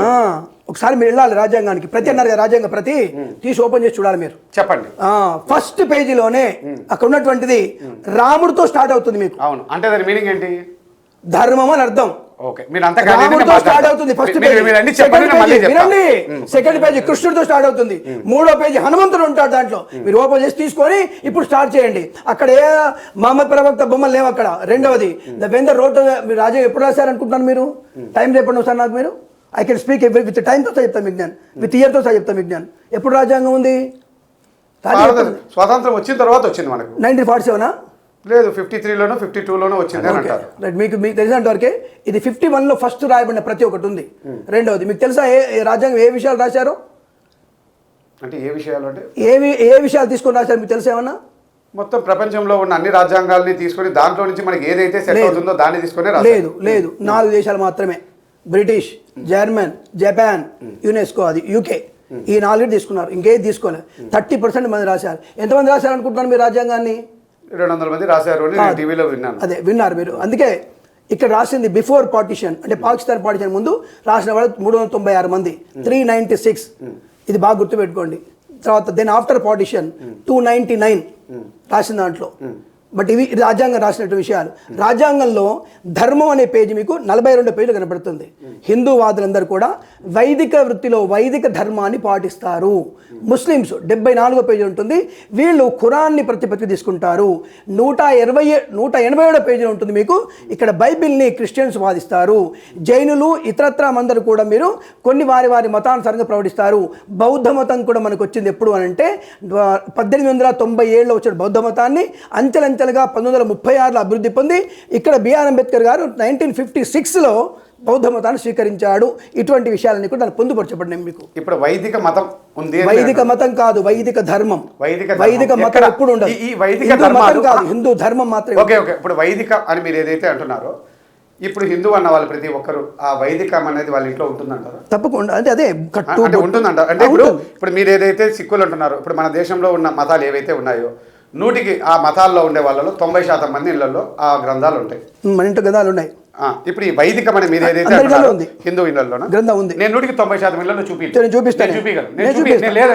ఒకసారి మీరు వెళ్ళాలి రాజ్యాంగానికి. ప్రతి అన్నారు కదా, రాజ్యాంగ ప్రతి తీసి ఓపెన్ చేసి చూడాలి మీరు. చెప్పండి. ఫస్ట్ పేజీలోనే అక్కడ ఉన్నటువంటిది రాముడితో స్టార్ట్ అవుతుంది మీకు. అవును, అంటే దాని మీనింగ్ ఏంటి? ధర్మం అని అర్థం. రాముడితో స్టార్ట్ అవుతుంది ఫస్ట్ పేజీ. వినండి, సెకండ్ పేజీ కృష్ణుడితో స్టార్ట్ అవుతుంది. 3వ పేజీ హనుమంతుడు ఉంటాడు. దాంట్లో మీరు ఓపెన్ చేసి తీసుకొని ఇప్పుడు స్టార్ట్ చేయండి. అక్కడ ఏ మహమ్మద్ ప్రవక్త బొమ్మలు లేవు అక్కడ. రెండవది ద వెన్ ద రోడ్ రాజా ఎప్పుడు రాశారు అనుకుంటున్నాను మీరు? టైం చెప్పండి ఒకసారి నాకు. మీరు ఐ కెన్ స్పీక్ విత్ టైంతో సహా చెప్తాను మీకు నేను, విత్ ఇయర్తో సహా చెప్తాను మీకు నేను. ఎప్పుడు రాజ్యాంగం ఉంది? స్వాతంత్రం వచ్చిన తర్వాత వచ్చింది మనకు. 1947 లేదు, 53లోనో 52లోనో వచ్చింది అని అంటారు. రైట్, మీకు తెలిసినంత వరకే ఇది 51లో ఫస్ట్ రాయబడిన ప్రతి ఒక్కటి ఉంది. రెండవది మీకు తెలుసా ఏ రాజ్యాంగం ఏ విషయాలు రాశారు? అంటే ఏ విషయాలు అంటే ఏ విషయాలు తీసుకొని రాశారు మీకు తెలుసా ఏమన్నా? మొత్తం ప్రపంచంలో ఉన్న అన్ని రాజ్యాంగాల్ని తీసుకొని దాంట్లో నుంచి మనకి ఏదైతే సెట్ అవుతుందో దాన్ని తీసుకొని లేదు 4 దేశాలు మాత్రమే, బ్రిటిష్, జర్మన్, జపాన్, యునెస్కో, అది యూకే, ఈ 4 తీసుకున్నారు, ఇంకేది తీసుకోలేదు. 30% మంది రాశారు. ఎంతమంది రాశారు అనుకుంటున్నారు మీరు రాజ్యాంగాన్ని? 200 మంది రాశారు అని నేను టీవీలో విన్నాను. అదే విన్నారు మీరు. అందుకే ఇక్కడ రాసింది బిఫోర్ పార్టిషన్, అంటే పాకిస్తాన్ పార్టిషన్ ముందు రాసిన వాళ్ళు 396 మంది, 396. ఇది బాగా గుర్తుపెట్టుకోండి. తర్వాత దెన్ ఆఫ్టర్ పార్టిషన్ 299 రాసిన దాంట్లో. బట్ ఇవి రాజ్యాంగం రాసినట్టు విషయాలు. రాజ్యాంగంలో ధర్మం అనే పేజీ మీకు 42 పేజీలు కనబడుతుంది. హిందూవాదులందరూ కూడా వైదిక వృత్తిలో వైదిక ధర్మాన్ని పాటిస్తారు. ముస్లిమ్స్ 74 పేజీ ఉంటుంది, వీళ్ళు ఖురాన్ని ప్రతిపత్తి తీసుకుంటారు. 187 పేజీలు ఉంటుంది మీకు, ఇక్కడ బైబిల్ని క్రిస్టియన్స్ వాదిస్తారు. జైనులు ఇతరత్ర అందరూ కూడా మీరు కొన్ని వారి మతానుసారంగా ప్రకటిస్తారు. బౌద్ధ మతం కూడా మనకు వచ్చింది ఎప్పుడు అని అంటే 1897లో వచ్చిన బౌద్ధ మతాన్ని అంచెలంచెలుగా 1936లో అభివృద్ధి పొంది ఇక్కడ బిఆర్ అంబేద్కర్ గారు 1956లో బౌద్ధ మతాన్ని స్వీకరించాడు. ఇటువంటి విషయాలన్నీ కూడా దాన్ని పొందుపరచబడినాయి మీకు. ఇప్పుడు వైదిక మతం ఉంది, వైదిక మతం కాదు, వైదిక ధర్మం. వైదిక మతం ఎప్పుడు ఉండదు. ఈ వైదిక ధర్మం కాదు, హిందూ ధర్మం మాత్రమే. ఓకే. ఇప్పుడు వైదిక అని మీరు ఏదైతే అంటున్నారో, ఇప్పుడు హిందూ అన్న వాళ్ళు ప్రతి ఒక్కరు ఆ వైదికం అనేది వాళ్ళ ఇంట్లో ఉంటుందంటారా? తప్పకుండా. అంటే అదే అంటే ఉంటుందంటారు. అంటే ఇప్పుడు మీరు ఏదైతే సిక్కులు అంటున్నారో, ఇప్పుడు మన దేశంలో ఉన్న మతాలు ఏవైతే ఉన్నాయో 100కి ఆ మతాల్లో ఉండే వాళ్ళలో 90% మంది ఇళ్లలో ఆ గ్రంథాలు ఉంటాయి, మన ఇంట్లో గ్రంథాలు ఉన్నాయి. ఇప్పుడు ఈ వైదికం అని మీరు ఏదైతే హిందూ ఇళ్లలో గ్రంథం ఉంది, నేను 100కి 90% ఇళ్లలో చూపిస్తాను.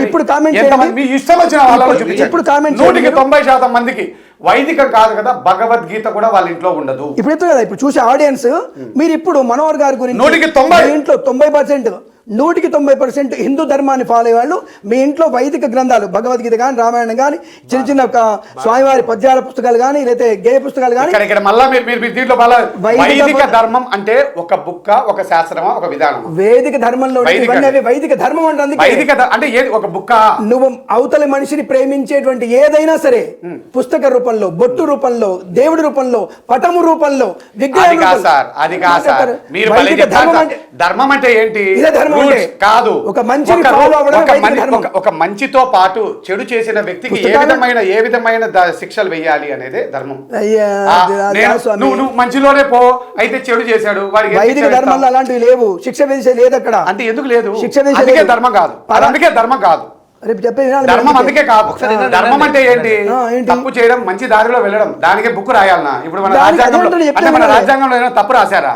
ఇప్పుడు కామెంట్ మీ ఇష్టం వచ్చిన వాళ్ళలో చూపించండి. ఇప్పుడు కామెంట్ 100కి 90% మందికి వైదికం కాదు కదా, భగవద్గీత కూడా వాళ్ళ ఇంట్లో ఉండదు. ఇప్పుడు ఎత్తు కదా, ఇప్పుడు చూసే ఆడియన్స్ మీరు ఇప్పుడు మనోహర్ గారి గురించి 100కి 90 ఇంట్లో 90%, 100కి 90% హిందూ ధర్మాన్ని ఫాలో అయ్యే వాళ్ళు మీ ఇంట్లో వైదిక గ్రంథాలు భగవద్గీత కానీ, రామాయణం కానీ, చిన్న చిన్న స్వామివారి పద్యాల పుస్తకాలు కానీ, లేకపోతే గేయ పుస్తకాలు కానీ. ఇక్కడ మళ్ళా మీరు దీంట్లో వైదిక ధర్మం అంటే ఒక బుక్క, ఒక శాస్త్రమా, ఒక విధానం. వేదిక ధర్మంలో వైదిక ధర్మం అంటే వైదిక అంటే ఏది? ఒక బుక్క. నువ్వు అవతలి మనిషిని ప్రేమించేటువంటి ఏదైనా సరే పుస్తక రూపంలో, బొట్టు రూపంలో, దేవుడి రూపంలో, పటము రూపంలో, విగ్రహం ధర్మం అంటే ఏంటి? కాదు, ఒక ఒక మంచితో పాటు చెడు చేసిన వ్యక్తికి ఏ విధమైన శిక్షలు వేయాలి అనేది ధర్మం. నువ్వు మంచిలోనే పో, అయితే చెడు చేశాడు వాడికి వైదిక ధర్మంలో అలాంటివి లేవు. శిక్ష వేసే లేదు అక్కడ. అంటే ఎందుకు లేదు? శిక్ష వేసే ధర్మం కాదు, అందుకే ధర్మం కాదు. ధర్మం అందుకే కాదు. ధర్మం అంటే ఏంటి? తప్పు చేయడం, మంచి దారిలో వెళ్ళడం. దానికి బుక్ రాయాలనా? ఇప్పుడు మన రాజ్యాంగంలో అంటే మన రాజ్యాంగంలో ఏమైనా తప్పు రాశారా?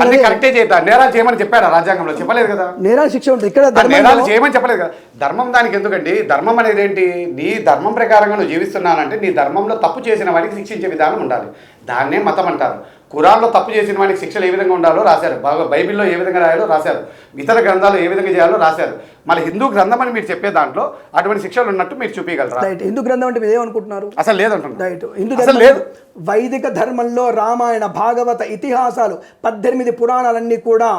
అన్ని కరెక్టే చేద్దాం. నేరాలు చేయమని చెప్పారా రాజ్యాంగంలో? చెప్పలేదు కదా. నేరాలు శిక్ష ఉంటుంది ఇక్కడ, నేరాలు చేయమని చెప్పలేదు కదా. ధర్మం దానికి ఎందుకండి? ధర్మం అనేది ఏంటి? నీ ధర్మం ప్రకారంగా నువ్వు జీవిస్తున్నానంటే నీ ధర్మంలో తప్పు చేసిన వాడికి శిక్షించే విధానం ఉండాలి. దాన్నే మతం అంటారు. ఖురాన్లో తప్పు చేసిన వాడికి శిక్షలు ఏ విధంగా ఉండాలో రాశారు, బైబిల్లో ఏ విధంగా రాయాలో రాశారు, ఇతర గ్రంథాలు ఏ విధంగా చేయాలో రాశారు. మళ్ళీ హిందూ గ్రంథం అని మీరు చెప్పే దాంట్లో అటువంటి శిక్షలు ఉన్నట్టు మీరు చూపించగలరా? హిందూ గ్రంథం అంటే మీరు ఏమనుకుంటున్నారు? అసలు లేదంటున్నారు. హిందూ లేదు. వైదిక ధర్మంలో రామాయణ, భాగవత, ఇతిహాసాలు, 18 పురాణాలన్నీ కూడా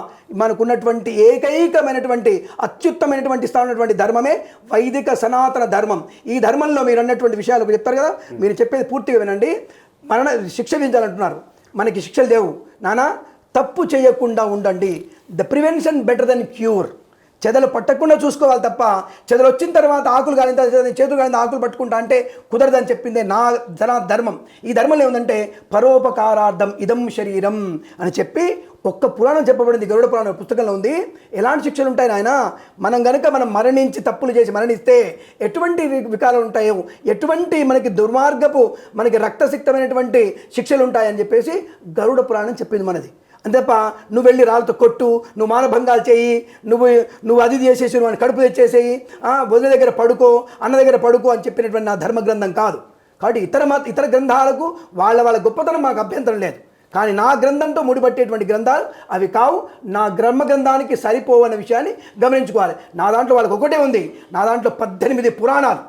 మనకున్నటువంటి ఏకైకమైనటువంటి అత్యుత్తమైనటువంటి స్థానమైనటువంటి ధర్మమే వైదిక సనాతన ధర్మం. ఈ ధర్మంలో మీరు అన్నటువంటి విషయాలు చెప్తారు కదా, మీరు చెప్పేది పూర్తిగా వినండి. మరణ శిక్ష విధించాలంటున్నారు. మనకి శిక్షలు లేవు నానా, తప్పు చేయకుండా ఉండండి. The prevention better than cure. చెదలు పట్టకుండా చూసుకోవాలి తప్ప, చెదలు వచ్చిన తర్వాత ఆకులు కాలిన చేతులు కాలిన ఆకులు పట్టుకుంటా అంటే కుదరదని చెప్పిందే నా ధర్మం. ఈ ధర్మంలో ఏముందంటే పరోపకారార్థం ఇదం శరీరం అని చెప్పి ఒక్క పురాణం చెప్పబడింది, గరుడ పురాణం పుస్తకంలో ఉంది. ఎలాంటి శిక్షలు ఉంటాయి నాయన? మనం మరణించి తప్పులు చేసి మరణిస్తే ఎటువంటి వికారాలు ఉంటాయో, ఎటువంటి మనకి దుర్మార్గపు మనకి రక్తసిక్తమైనటువంటి శిక్షలు ఉంటాయని చెప్పేసి గరుడ పురాణం చెప్పింది మనది. అంతేప నువ్వు వెళ్ళి రాళ్ళతో కొట్టు, నువ్వు మానభంగాలు చేయి, నువ్వు అది చేసేసి నువ్వు కడుపు తెచ్చేసేయి, వదిన దగ్గర పడుకో, అన్న దగ్గర పడుకో అని చెప్పినటువంటి నా ధర్మ గ్రంథం కాదు. కాబట్టి ఇతర గ్రంథాలకు వాళ్ళ గొప్పతనం మాకు అభ్యంతరం లేదు. కానీ నా గ్రంథంతో ముడిపట్టేటువంటి గ్రంథాలు అవి కావు. నా గ్రంథ గ్రంథానికి సరిపోవన్న విషయాన్ని గమనించుకోవాలి. నా దాంట్లో వాళ్ళకి ఒకటే ఉంది. నా దాంట్లో 18 పురాణాలు,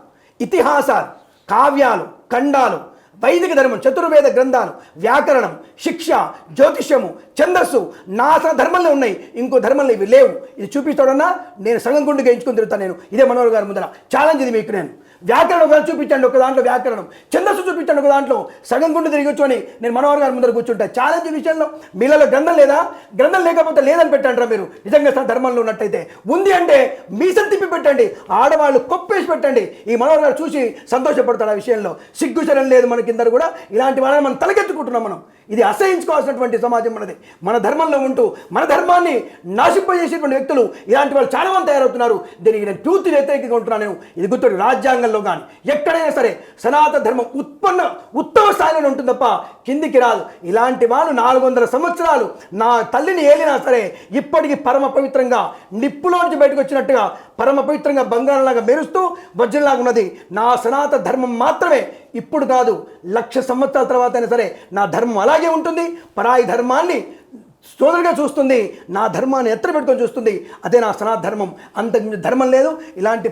ఇతిహాసాలు, కావ్యాలు, ఖండాలు, వైదిక ధర్మం, చతుర్వేద గ్రంథాలు, వ్యాకరణం, శిక్ష, జ్యోతిష్యము, ఛందస్సు నా అసలు ధర్మంలో ఉన్నాయి, ఇంకో ధర్మంలో ఇవి లేవు. ఇది చూపిస్తాడన్నా నేను సగం గుండుగా ఎంచుకుని తిరుగుతాను. నేను ఇదే మనోహర్ గారి ముందర ఛాలెంజ్ ఇది మీకు. నేను వ్యాకరణం ఒకవేళ చూపించండి, ఒక దాంట్లో వ్యాకరణం, ఛందస్సు చూపించండి, ఒక దాంట్లో సగం గుండు తిరిగి కూర్చొని నేను మనోహర్ గారి ముందర కూర్చుంటా. ఛాలెంజ్ విషయంలో మీలలో గ్రంథం లేదా? గ్రంథం లేకపోతే లేదని పెట్టండి. మీరు నిజంగా ధర్మంలో ఉన్నట్టయితే ఉంది అంటే మీసం తిప్పి పెట్టండి, ఆడవాళ్ళు కొప్పేసి పెట్టండి. ఈ మనోహర్ గారు చూసి సంతోషపడతాడు. ఆ విషయంలో సిగ్గుచరం లేదు మనకిందరు కూడా. ఇలాంటి వాళ్ళని మనం తలకెత్తుకుంటున్నాం. మనం ఇది అసహించుకోవాల్సినటువంటి సమాజం మనది. మన ధర్మంలో ఉంటూ మన ధర్మాన్ని నాశింపజేసేటువంటి వ్యక్తులు ఇలాంటి వాళ్ళు చాలా మంది తయారవుతున్నారు. దీనికి నేను పూర్తి వ్యతిరేకంగా ఉంటున్నాను. నేను ఇది గుర్తు రాజ్యాంగంలో కానీ ఎక్కడైనా సరే సనాతన ధర్మం ఉత్తమ స్థాయిలో ఉంటుంది తప్ప కిందికి రాదు. ఇలాంటి వాళ్ళు 400 సంవత్సరాలు నా తల్లిని ఏలినా సరే ఇప్పటికీ పరమ పవిత్రంగా నిప్పులోంచి బయటకు వచ్చినట్టుగా పరమ పవిత్రంగా బంగారంలాగా మెరుస్తూ వజ్రంలాగా ఉన్నది నా సనాతన ధర్మం మాత్రమే. ఇప్పుడు కాదు, 1,00,000 సంవత్సరాల తర్వాత అయినా సరే నా ధర్మం అలాగే ఉంటుంది. పరాయి ధర్మాన్ని సోదరుగా చూస్తుంది, నా ధర్మాన్ని ఎత్తున పెట్టుకొని చూస్తుంది. అదే నా సనాతన ధర్మం. అంతకు ధర్మం లేదు. ఇలాంటి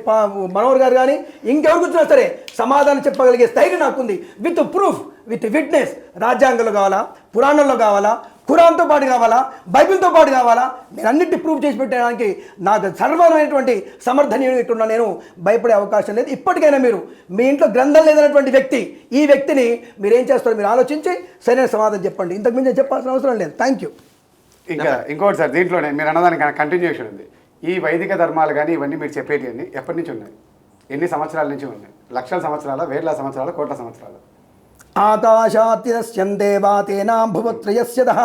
మనోహర్ గారు కానీ ఇంకెవరు కూర్చున్నా సరే సమాధానం చెప్పగలిగే స్థైర్యం నాకుంది. With proof, with witness. రాజ్యాంగంలో కావాలా, పురాణంలో కావాలా, ఖురాన్తో పాటు కావాలా, బైబిల్తో పాటు కావాలా, నేను అన్నింటి ప్రూఫ్ చేసి పెట్టడానికి నాకు సర్వమైనటువంటి సమర్థనీయుడు ఇక్కడ నేను భయపడే అవకాశం లేదు. ఇప్పటికైనా మీరు మీ ఇంట్లో గ్రంథం లేదన్నటువంటి వ్యక్తి, ఈ వ్యక్తిని మీరు ఏం చేస్తారో మీరు ఆలోచించి సరైన సమాధానం చెప్పండి. ఇంతకుమించి చెప్పాల్సిన అవసరం లేదు. Thank you. ఇంకా ఇంకోటి సార్, దీంట్లోనే మీరు అన్నదానికి కంటిన్యూషన్ ఉంది. ఈ వైదిక ధర్మాలు కానీ ఇవన్నీ మీరు చెప్పేటివన్నీ ఎప్పటి నుంచి ఉన్నాయి? ఎన్ని సంవత్సరాల నుంచి ఉన్నాయి? లక్షల సంవత్సరాల, వేల సంవత్సరాల, కోట్ల సంవత్సరాలు? ఆకాశాత్యస్యంతే వాతేనాం భువత్రయస్యదః.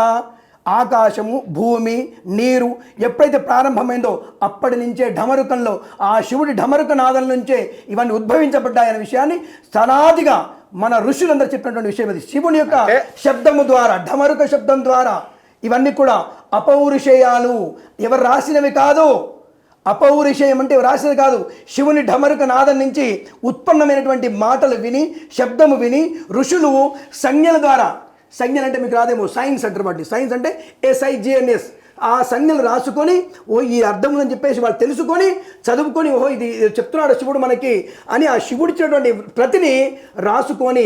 ఆకాశము, భూమి, నీరు ఎప్పుడైతే ప్రారంభమైందో అప్పటి నుంచే ఢమరుకంలో ఆ శివుడి ఢమరుక నాదం నుంచే ఇవన్నీ ఉద్భవించబడ్డాయనే విషయాన్ని సనాదిగా మన ఋషులందరూ చెప్పినటువంటి విషయం ఇది. శివుని యొక్క శబ్దము ద్వారా, ఢమరుక శబ్దం ద్వారా ఇవన్నీ కూడా అపౌరుషేయాలు, ఎవరు రాసినవి కాదు. అపౌరుషేయం అంటే రాసినది కాదు. శివుని ఢమరుక నాదం నుంచి ఉత్పన్నమైనటువంటి మాటలు విని, శబ్దము విని ఋషులు సంజ్ఞల ద్వారా, సంజ్ఞలు అంటే మీకు రాదేమో, సైన్స్ అంటారు. బట్టి సైన్స్ అంటే SIGNS, ఆ సంజ్ఞలు రాసుకొని ఓ ఈ అర్థం అని చెప్పేసి వాళ్ళు తెలుసుకొని చదువుకొని ఓహో ఇది చెప్తున్నాడు శివుడు మనకి అని ఆ శివుడిచ్చినటువంటి ప్రతిని రాసుకొని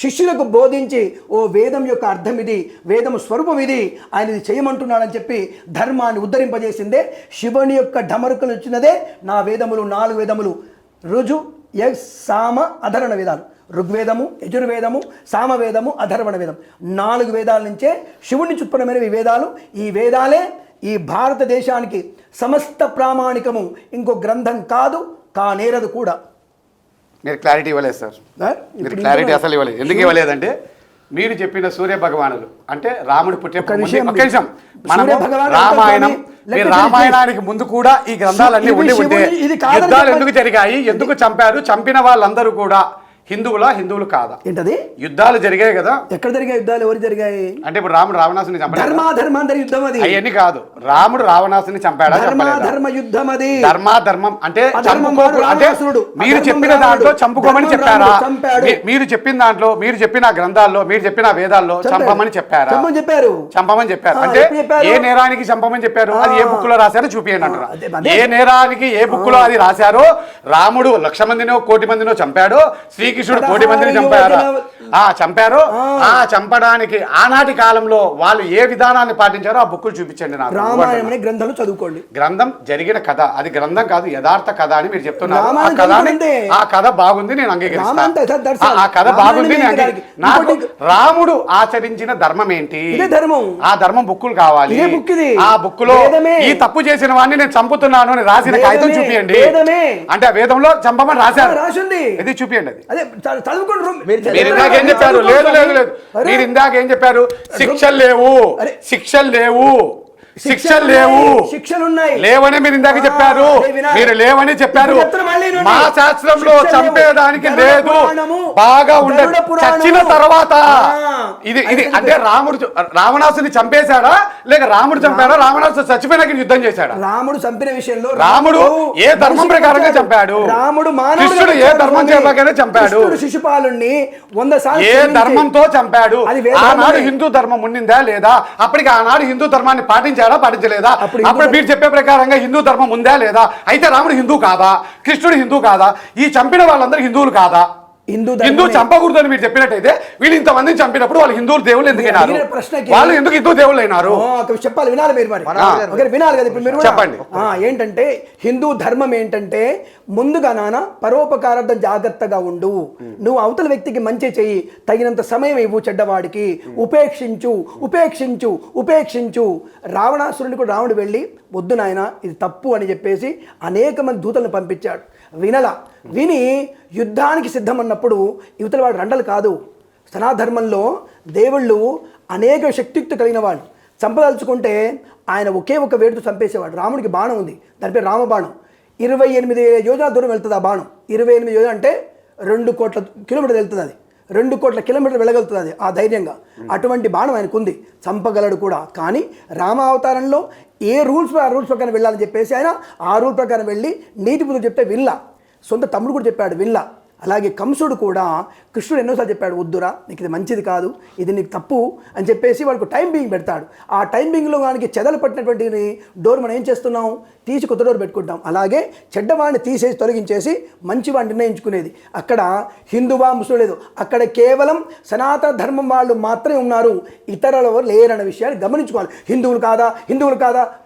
శిష్యులకు బోధించి ఓ వేదం యొక్క అర్థం ఇది, వేదం స్వరూపం ఇది, ఆయన ఇది చేయమంటున్నాడని చెప్పి ధర్మాన్ని ఉద్ధరింపజేసిందే శివుని యొక్క ఢమరుకలు వచ్చినదే నా వేదములు. 4 వేదములు రుజు, యజ్, సామ, అధర్వణ వేదాలు. ఋగ్వేదము, యజుర్వేదము, సామవేదము, అధర్వణ వేదం. 4 వేదాల నుంచే శివుడి నుంచి ఉత్పన్నమైనవి వేదాలు. ఈ వేదాలే ఈ భారతదేశానికి సమస్త ప్రామాణికము. ఇంకో గ్రంథం కాదు, కానేరదు కూడా. మీరు క్లారిటీ ఇవ్వలేదు సార్. మీరు క్లారిటీ అసలు ఇవ్వలేదు. ఎందుకు ఇవ్వలేదంటే మీరు చెప్పిన సూర్య భగవానుడు అంటే రాముడు పుట్టే ఒక్క నిమిషం మనము రామాయణం, మీరు రామాయణానికి ముందు కూడా ఈ గ్రంథాలన్నీ ఉండి ఉంటే యుద్ధాలు ఎందుకు జరిగాయి, ఎందుకు చంపారు, చంపిన వాళ్ళందరూ కూడా హిందువులు కాదా? ఏంటది? యుద్ధాలు జరిగాయి కదా. ఎక్కడ జరిగాయి యుద్ధాలు? ఎవరు జరిగాయి అంటే ఇప్పుడు రాముడు రావణాసుని చంపాడు. ధర్మాధర్మాంతర యుద్ధం అది. అవన్నీ కాదు. రాముడు రావణాసుని చంపాడా? ధర్మ యుద్ధం అది. ధర్మం అంటే మీరు చెప్పిన దాంట్లో చంపుకోమని చెప్పారా? మీరు చెప్పిన దాంట్లో, మీరు చెప్పిన గ్రంథాల్లో, మీరు చెప్పిన వేదాల్లో చంపమని చెప్పారా? చంపమని చెప్పారు. అంటే ఏ నేరానికి చంపమని చెప్పారు? అది ఏ బుక్ లో రాశారో చూపియండి అంటారా? ఏ నేరానికి ఏ బుక్ లో అది రాశారో? రాముడు 1,00,000 మందినో 1,00,00,000 మందినో చంపాడో, శ్రీకృష్ణుడు 1,00,00,000 మందిని చంపారా? చంపారు. చంపడానికి ఆనాటి కాలంలో వాళ్ళు ఏ విధానాన్ని పాటించారో ఆ బుక్కులు చూపించండి నాకు. రామాయణం గ్రంథాలు చదువుకోండి. గ్రంథం జరిగిన కథ, అది గ్రంథం కాదు, యథార్థ కథ అని మీరు చెప్తున్నారు. ఆ కథ బాగుంది, నేను అంగీకరిస్తాను. ఆ కథ బాగుంది. నాకు రాముడు ఆచరించిన ధర్మం ఏంటి? ఆ ధర్మం బుక్కులు కావాలి. ఆ బుక్ లో ఈ తప్పు చేసిన వాడిని నేను చంపుతున్నాను అని రాసిన కాగితం చూపియండి. అంటే ఆ వేదంలో చంపమని రాశారు, ఇది చూపియండి. అది మీరు ఇందాకేం చెప్పారు? లేదు లేదు లేదు, మీరు ఇందాకేం చెప్పారు? శిక్షలు లేవు. లేవని మీరు ఇందాక చెప్పారు. మీరు లేవని చెప్పారు. మా శాస్త్రంలో చంపేదానికి లేదు, బాగా ఉండే చచ్చిన తర్వాత. ఇది అంటే రావణాసుని చంపేశాడా లేక రాముడు చంపాడా? రావణాసు చచ్చిపోయినాక యుద్ధం చేశాడా? రాముడు చంపిన విషయంలో రాముడు ఏ ధర్మం ప్రకారంగా చంపాడు? కృష్ణుడు ఏ ధర్మం ప్రకారంగా చంపాడు? శిశుపాలుని 100 సార్లు ఏ ధర్మంతో చంపాడు? ఆనాడు హిందూ ధర్మం ఉండిందా లేదా? అప్పటికి ఆనాడు హిందూ ధర్మాన్ని పాటించలేదా? అప్పుడు మీరు చెప్పే ప్రకారంగా హిందూ ధర్మం ఉందా లేదా? అయితే రాముడు హిందూ కాదా? కృష్ణుడు హిందూ కాదా? ఈ చంపిన వాళ్ళందరూ హిందువులు కాదా? హిందూ చంపకూడదు అని మీరు చెప్పినట్టయితే వీళ్ళు ఇంతమందిని చంపినప్పుడు వాళ్ళు హిందువులు దేవుళ్ళు ఎందుకైనారు? అడిగిన ప్రశ్నకి వాళ్ళు ఎందుకు హిందూ దేవుళ్ళు అయినారు? చెప్పాలి, వినాలి మీరు మరి. ఓకే, వినాలి కదా ఇప్పుడు మీరు కూడా. చెప్పండి. ఏంటంటే హిందూ ధర్మం ఏంటంటే ముందుగా నాన్న పరోపకారార్థం జాగ్రత్తగా ఉండు, నువ్వు అవతల వ్యక్తికి మంచి చెయ్యి, తగినంత సమయం ఇవ్వు, చెడ్డవాడికి ఉపేక్షించు ఉపేక్షించు ఉపేక్షించు. రావణాసురుడిని కూడా రావణుడు వెళ్ళి వద్దు నాయన ఇది తప్పు అని చెప్పేసి అనేక మంది దూతలను పంపించాడు. విని యుద్ధానికి సిద్ధమన్నప్పుడు యువతల వాడు రండలు కాదు. సనాధర్మంలో దేవుళ్ళు అనేక శక్తియుక్తి కలిగిన వాళ్ళు. చంపదలుచుకుంటే ఆయన ఒకే ఒక వేటుతో చంపేసేవాడు. రాముడికి బాణం ఉంది, దాని పేరు రామబాణం. 28 యోజనాల దూరం వెళ్తుంది ఆ బాణం. 28 యోజన అంటే 2 కోట్ల కిలోమీటర్లు వెళ్తుంది. అది 2 కోట్ల కిలోమీటర్లు వెళ్ళగలుగుతుంది అది ఆ ధైర్యంగా. అటువంటి బాణం ఆయనకు ఉంది, చంపగలడు కూడా. కానీ రామావతారంలో ఏ రూల్స్ ఆ రూల్స్ ప్రకారం వెళ్ళాలని చెప్పేసి ఆయన ఆ రూల్ ప్రకారం వెళ్ళి నీతి బుద్ధులు చెప్తే విల్లా. సొంత తమ్ముడు కూడా చెప్పాడు విల్లా. అలాగే కంసుడు కూడా కృష్ణుడు ఎన్నోసార్లు చెప్పాడు వద్దురా నీకు ఇది మంచిది కాదు, ఇది నీకు తప్పు అని చెప్పేసి వాళ్ళకు టైం బీయింగ్ పెడతాడు. ఆ టైం బీయింగ్లో వానికి చెదలు పట్టినటువంటి డోర్ మనం ఏం చేస్తున్నాం, తీసి కొత్త డోర్ పెట్టుకుంటాం. అలాగే చెడ్డవాడిని తీసేసి తొలగించేసి మంచివాడిని నిర్ణయించుకునేది. అక్కడ హిందువా ముస్లిం లేదు, అక్కడ కేవలం సనాతన ధర్మం వాళ్ళు మాత్రమే ఉన్నారు, ఇతరులు లేరన్న విషయాన్ని గమనించుకోవాలి. హిందువులు కాదా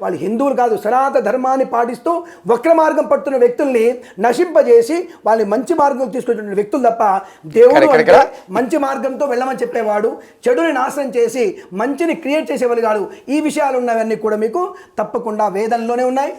వాళ్ళు హిందువులు కాదు. సనాతన ధర్మాన్ని పాటిస్తూ వక్ర మార్గం పడుతున్న వ్యక్తుల్ని నశింపజేసి వాళ్ళని మంచి మార్గం తీసుకొచ్చిన వ్యక్తులు తప్ప దేవుడు అంటే మంచి మార్గంతో వెళ్ళమని చెప్పేవాడు, చెడుని నాశనం చేసి మంచిని క్రియేట్ చేసేవాళ్ళు కాదు. ఈ విషయాలు ఉన్నవన్నీ కూడా మీకు తప్పకుండా వేదంలోనే ఉన్నాయి.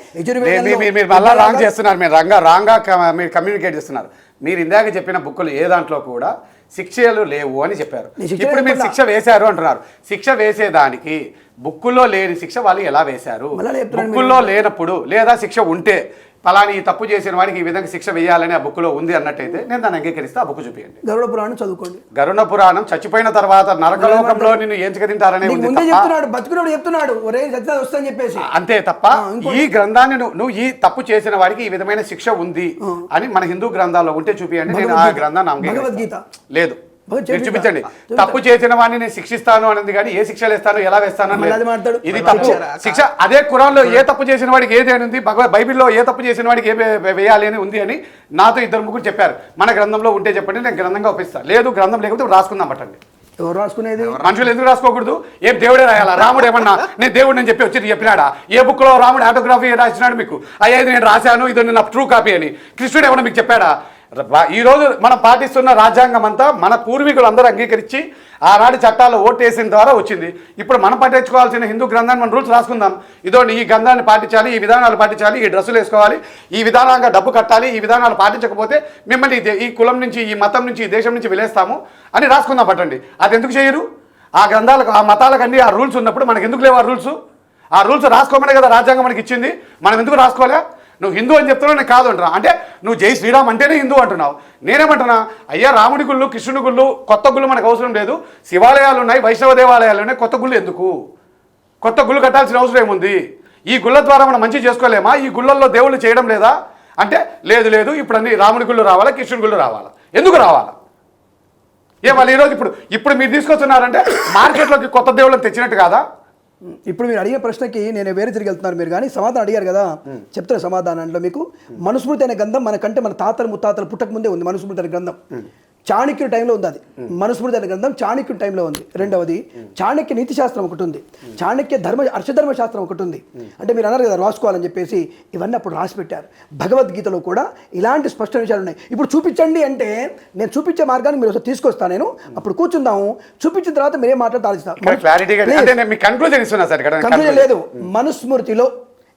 మీరు కమ్యూనికేట్ చేస్తున్నారు. మీరు ఇందాక చెప్పిన బుక్కులు ఏ దాంట్లో కూడా శిక్షలు లేవు అని చెప్పారు. ఇప్పుడు మీరు శిక్ష వేశారు అంటున్నారు. శిక్ష వేసేదానికి బుక్కుల్లో లేని శిక్ష వాళ్ళు ఎలా వేశారు? బుక్కుల్లో లేనప్పుడు లేదా శిక్ష ఉంటే పలాని ఈ తప్పు చేసిన వాడికి ఈ విధంగా శిక్ష వేయాలని ఆ బుక్లో ఉంది అన్నట్టయితే నేను దాన్ని అంగీకరిస్తే ఆ బుక్ చూపించండి. గరుడ పురాణం చదువుకోండి. గరుడ పురాణం చచ్చిపోయిన తర్వాత నరకలోకంలో నిన్ను ఎంచుక తింటారనే అంతే తప్ప ఈ గ్రంథాన్ని నువ్వు ఈ తప్పు చేసిన వాడికి ఈ విధమైన శిక్ష ఉంది అని మన హిందూ గ్రంథాల్లో ఉంటే చూపించండి. నేను ఆ గ్రంథాన్ని అంగీకరిస్తాను. లేదు చూపించండి. తప్పు చేసిన వాడిని నేను శిక్షిస్తాను అనేది కానీ ఏ శిక్షలు వేస్తాను ఎలా వేస్తాను ఇది తప్పు శిక్ష. అదే ఖురాన్లో ఏ తప్పు చేసిన వాడికి ఏది అని ఉంది, బైబిల్లో ఏ తప్పు చేసిన వాడికి ఏ వేయాలి అని ఉంది అని నాతో 2-3 చెప్పారు. మన గ్రంథంలో ఉంటే చెప్పండి, నేను గ్రంథంగా ఒప్పిస్తాను. లేదు గ్రంథం లేకపోతే రాసుకుందాం పట్టండి. ఎవరు రాసుకునేది? మనుషులు ఎందుకు రాసుకోకూడదు? ఏం దేవుడే రాయాలా? రాముడు ఏమన్నా నేను దేవుడు అని చెప్పి వచ్చి చెప్పినాడా? ఏ బుక్ లో రాముడు ఆటోగ్రఫీ రాసినాడు మీకు? అయ్యా ఇది నేను రాశాను, ఇది నా ట్రూ కాపీ అని కృష్ణుడు ఏమన్నా మీకు చెప్పాడా? ఈరోజు మనం పాటిస్తున్న రాజ్యాంగం అంతా మన పూర్వీకులు అందరూ అంగీకరించి ఆనాటి చట్టాల్లో ఓటేసిన ద్వారా వచ్చింది. ఇప్పుడు మనం పట్టించుకోవాల్సిన హిందూ గ్రంథాన్ని మనం రూల్స్ రాసుకుందాం. ఇదో ఈ గ్రంథాన్ని పాటించాలి, ఈ విధానాలు పాటించాలి, ఈ డ్రెస్సులు వేసుకోవాలి, ఈ విధానంగా డబ్బు కట్టాలి, ఈ విధానాలు పాటించకపోతే మిమ్మల్ని ఈ కులం నుంచి, ఈ మతం నుంచి, ఈ దేశం నుంచి వెలేస్తాము అని రాసుకుందాం పట్టండి. అది ఎందుకు చేయరు? ఆ గ్రంథాలకు, ఆ మతాలకు అన్ని ఆ రూల్స్ ఉన్నప్పుడు మనకు ఎందుకు లేవు ఆ రూల్స్? ఆ రూల్స్ రాసుకోమనే కదా రాజ్యాంగం మనకి ఇచ్చింది. మనం ఎందుకు రాసుకోలే? నువ్వు హిందూ అని చెప్తున్నావు, నేను కాదు అంటున్నా. అంటే నువ్వు జై శ్రీరామ్ అంటేనే హిందూ అంటున్నావు. నేనేమంటున్నా, అయ్యా రాముడి గుళ్ళు, కృష్ణుడి గుళ్ళు, కొత్త గుళ్ళు మనకు అవసరం లేదు. శివాలయాలు ఉన్నాయి, వైష్ణవ దేవాలయాలు ఉన్నాయి, కొత్త గుళ్ళు ఎందుకు? కొత్త గుళ్ళు కట్టాల్సిన అవసరం ఏముంది? ఈ గుళ్ళ ద్వారా మనం మంచి చేసుకోలేమా? ఈ గుళ్ళల్లో దేవుళ్ళు చేయడం లేదా అంటే లేదు ఇప్పుడు అన్ని రాముడి గుళ్ళు రావాలా, కృష్ణుడి గుళ్ళు రావాలా? ఎందుకు రావాలా? వాళ్ళు ఈరోజు ఇప్పుడు మీరు తీసుకొస్తున్నారంటే మార్కెట్లోకి కొత్త దేవుళ్ళని తెచ్చినట్టు కాదా? ఇప్పుడు మీరు అడిగే ప్రశ్నకి నేను వేరే తిరిగి వెళ్తున్నారు మీరు, కానీ సమాధానం అడిగారు కదా, చెప్తున్న సమాధానంలో మీకు మనుస్మృతి అనే గ్రంథం మనకంటే మన తాతలు ముత్తాతలు పుట్టక ముందే ఉంది. మనుస్మృతి అనే గ్రంథం చాణక్యుడి టైంలో ఉంది. అది మనుస్మృతి అనే గ్రంథం చాణక్యుడి టైంలో ఉంది. రెండవది చాణక్య నీతి శాస్త్రం ఒకటి ఉంది, చాణక్య అర్షధర్మ శాస్త్రం ఒకటి ఉంది. అంటే మీరు అన్నారు కదా రాసుకోవాలని చెప్పేసి, ఇవన్నీ అప్పుడు రాసి పెట్టారు. భగవద్గీతలో కూడా ఇలాంటి స్పష్ట విషయాలు ఉన్నాయి. ఇప్పుడు చూపించండి అంటే నేను చూపించే మార్గాన్ని మీరు తీసుకొస్తాను, నేను అప్పుడు కూర్చుందాము, చూపించిన తర్వాత మీరేం మాట్లాడతారు. లేదు, మనుస్మృతిలో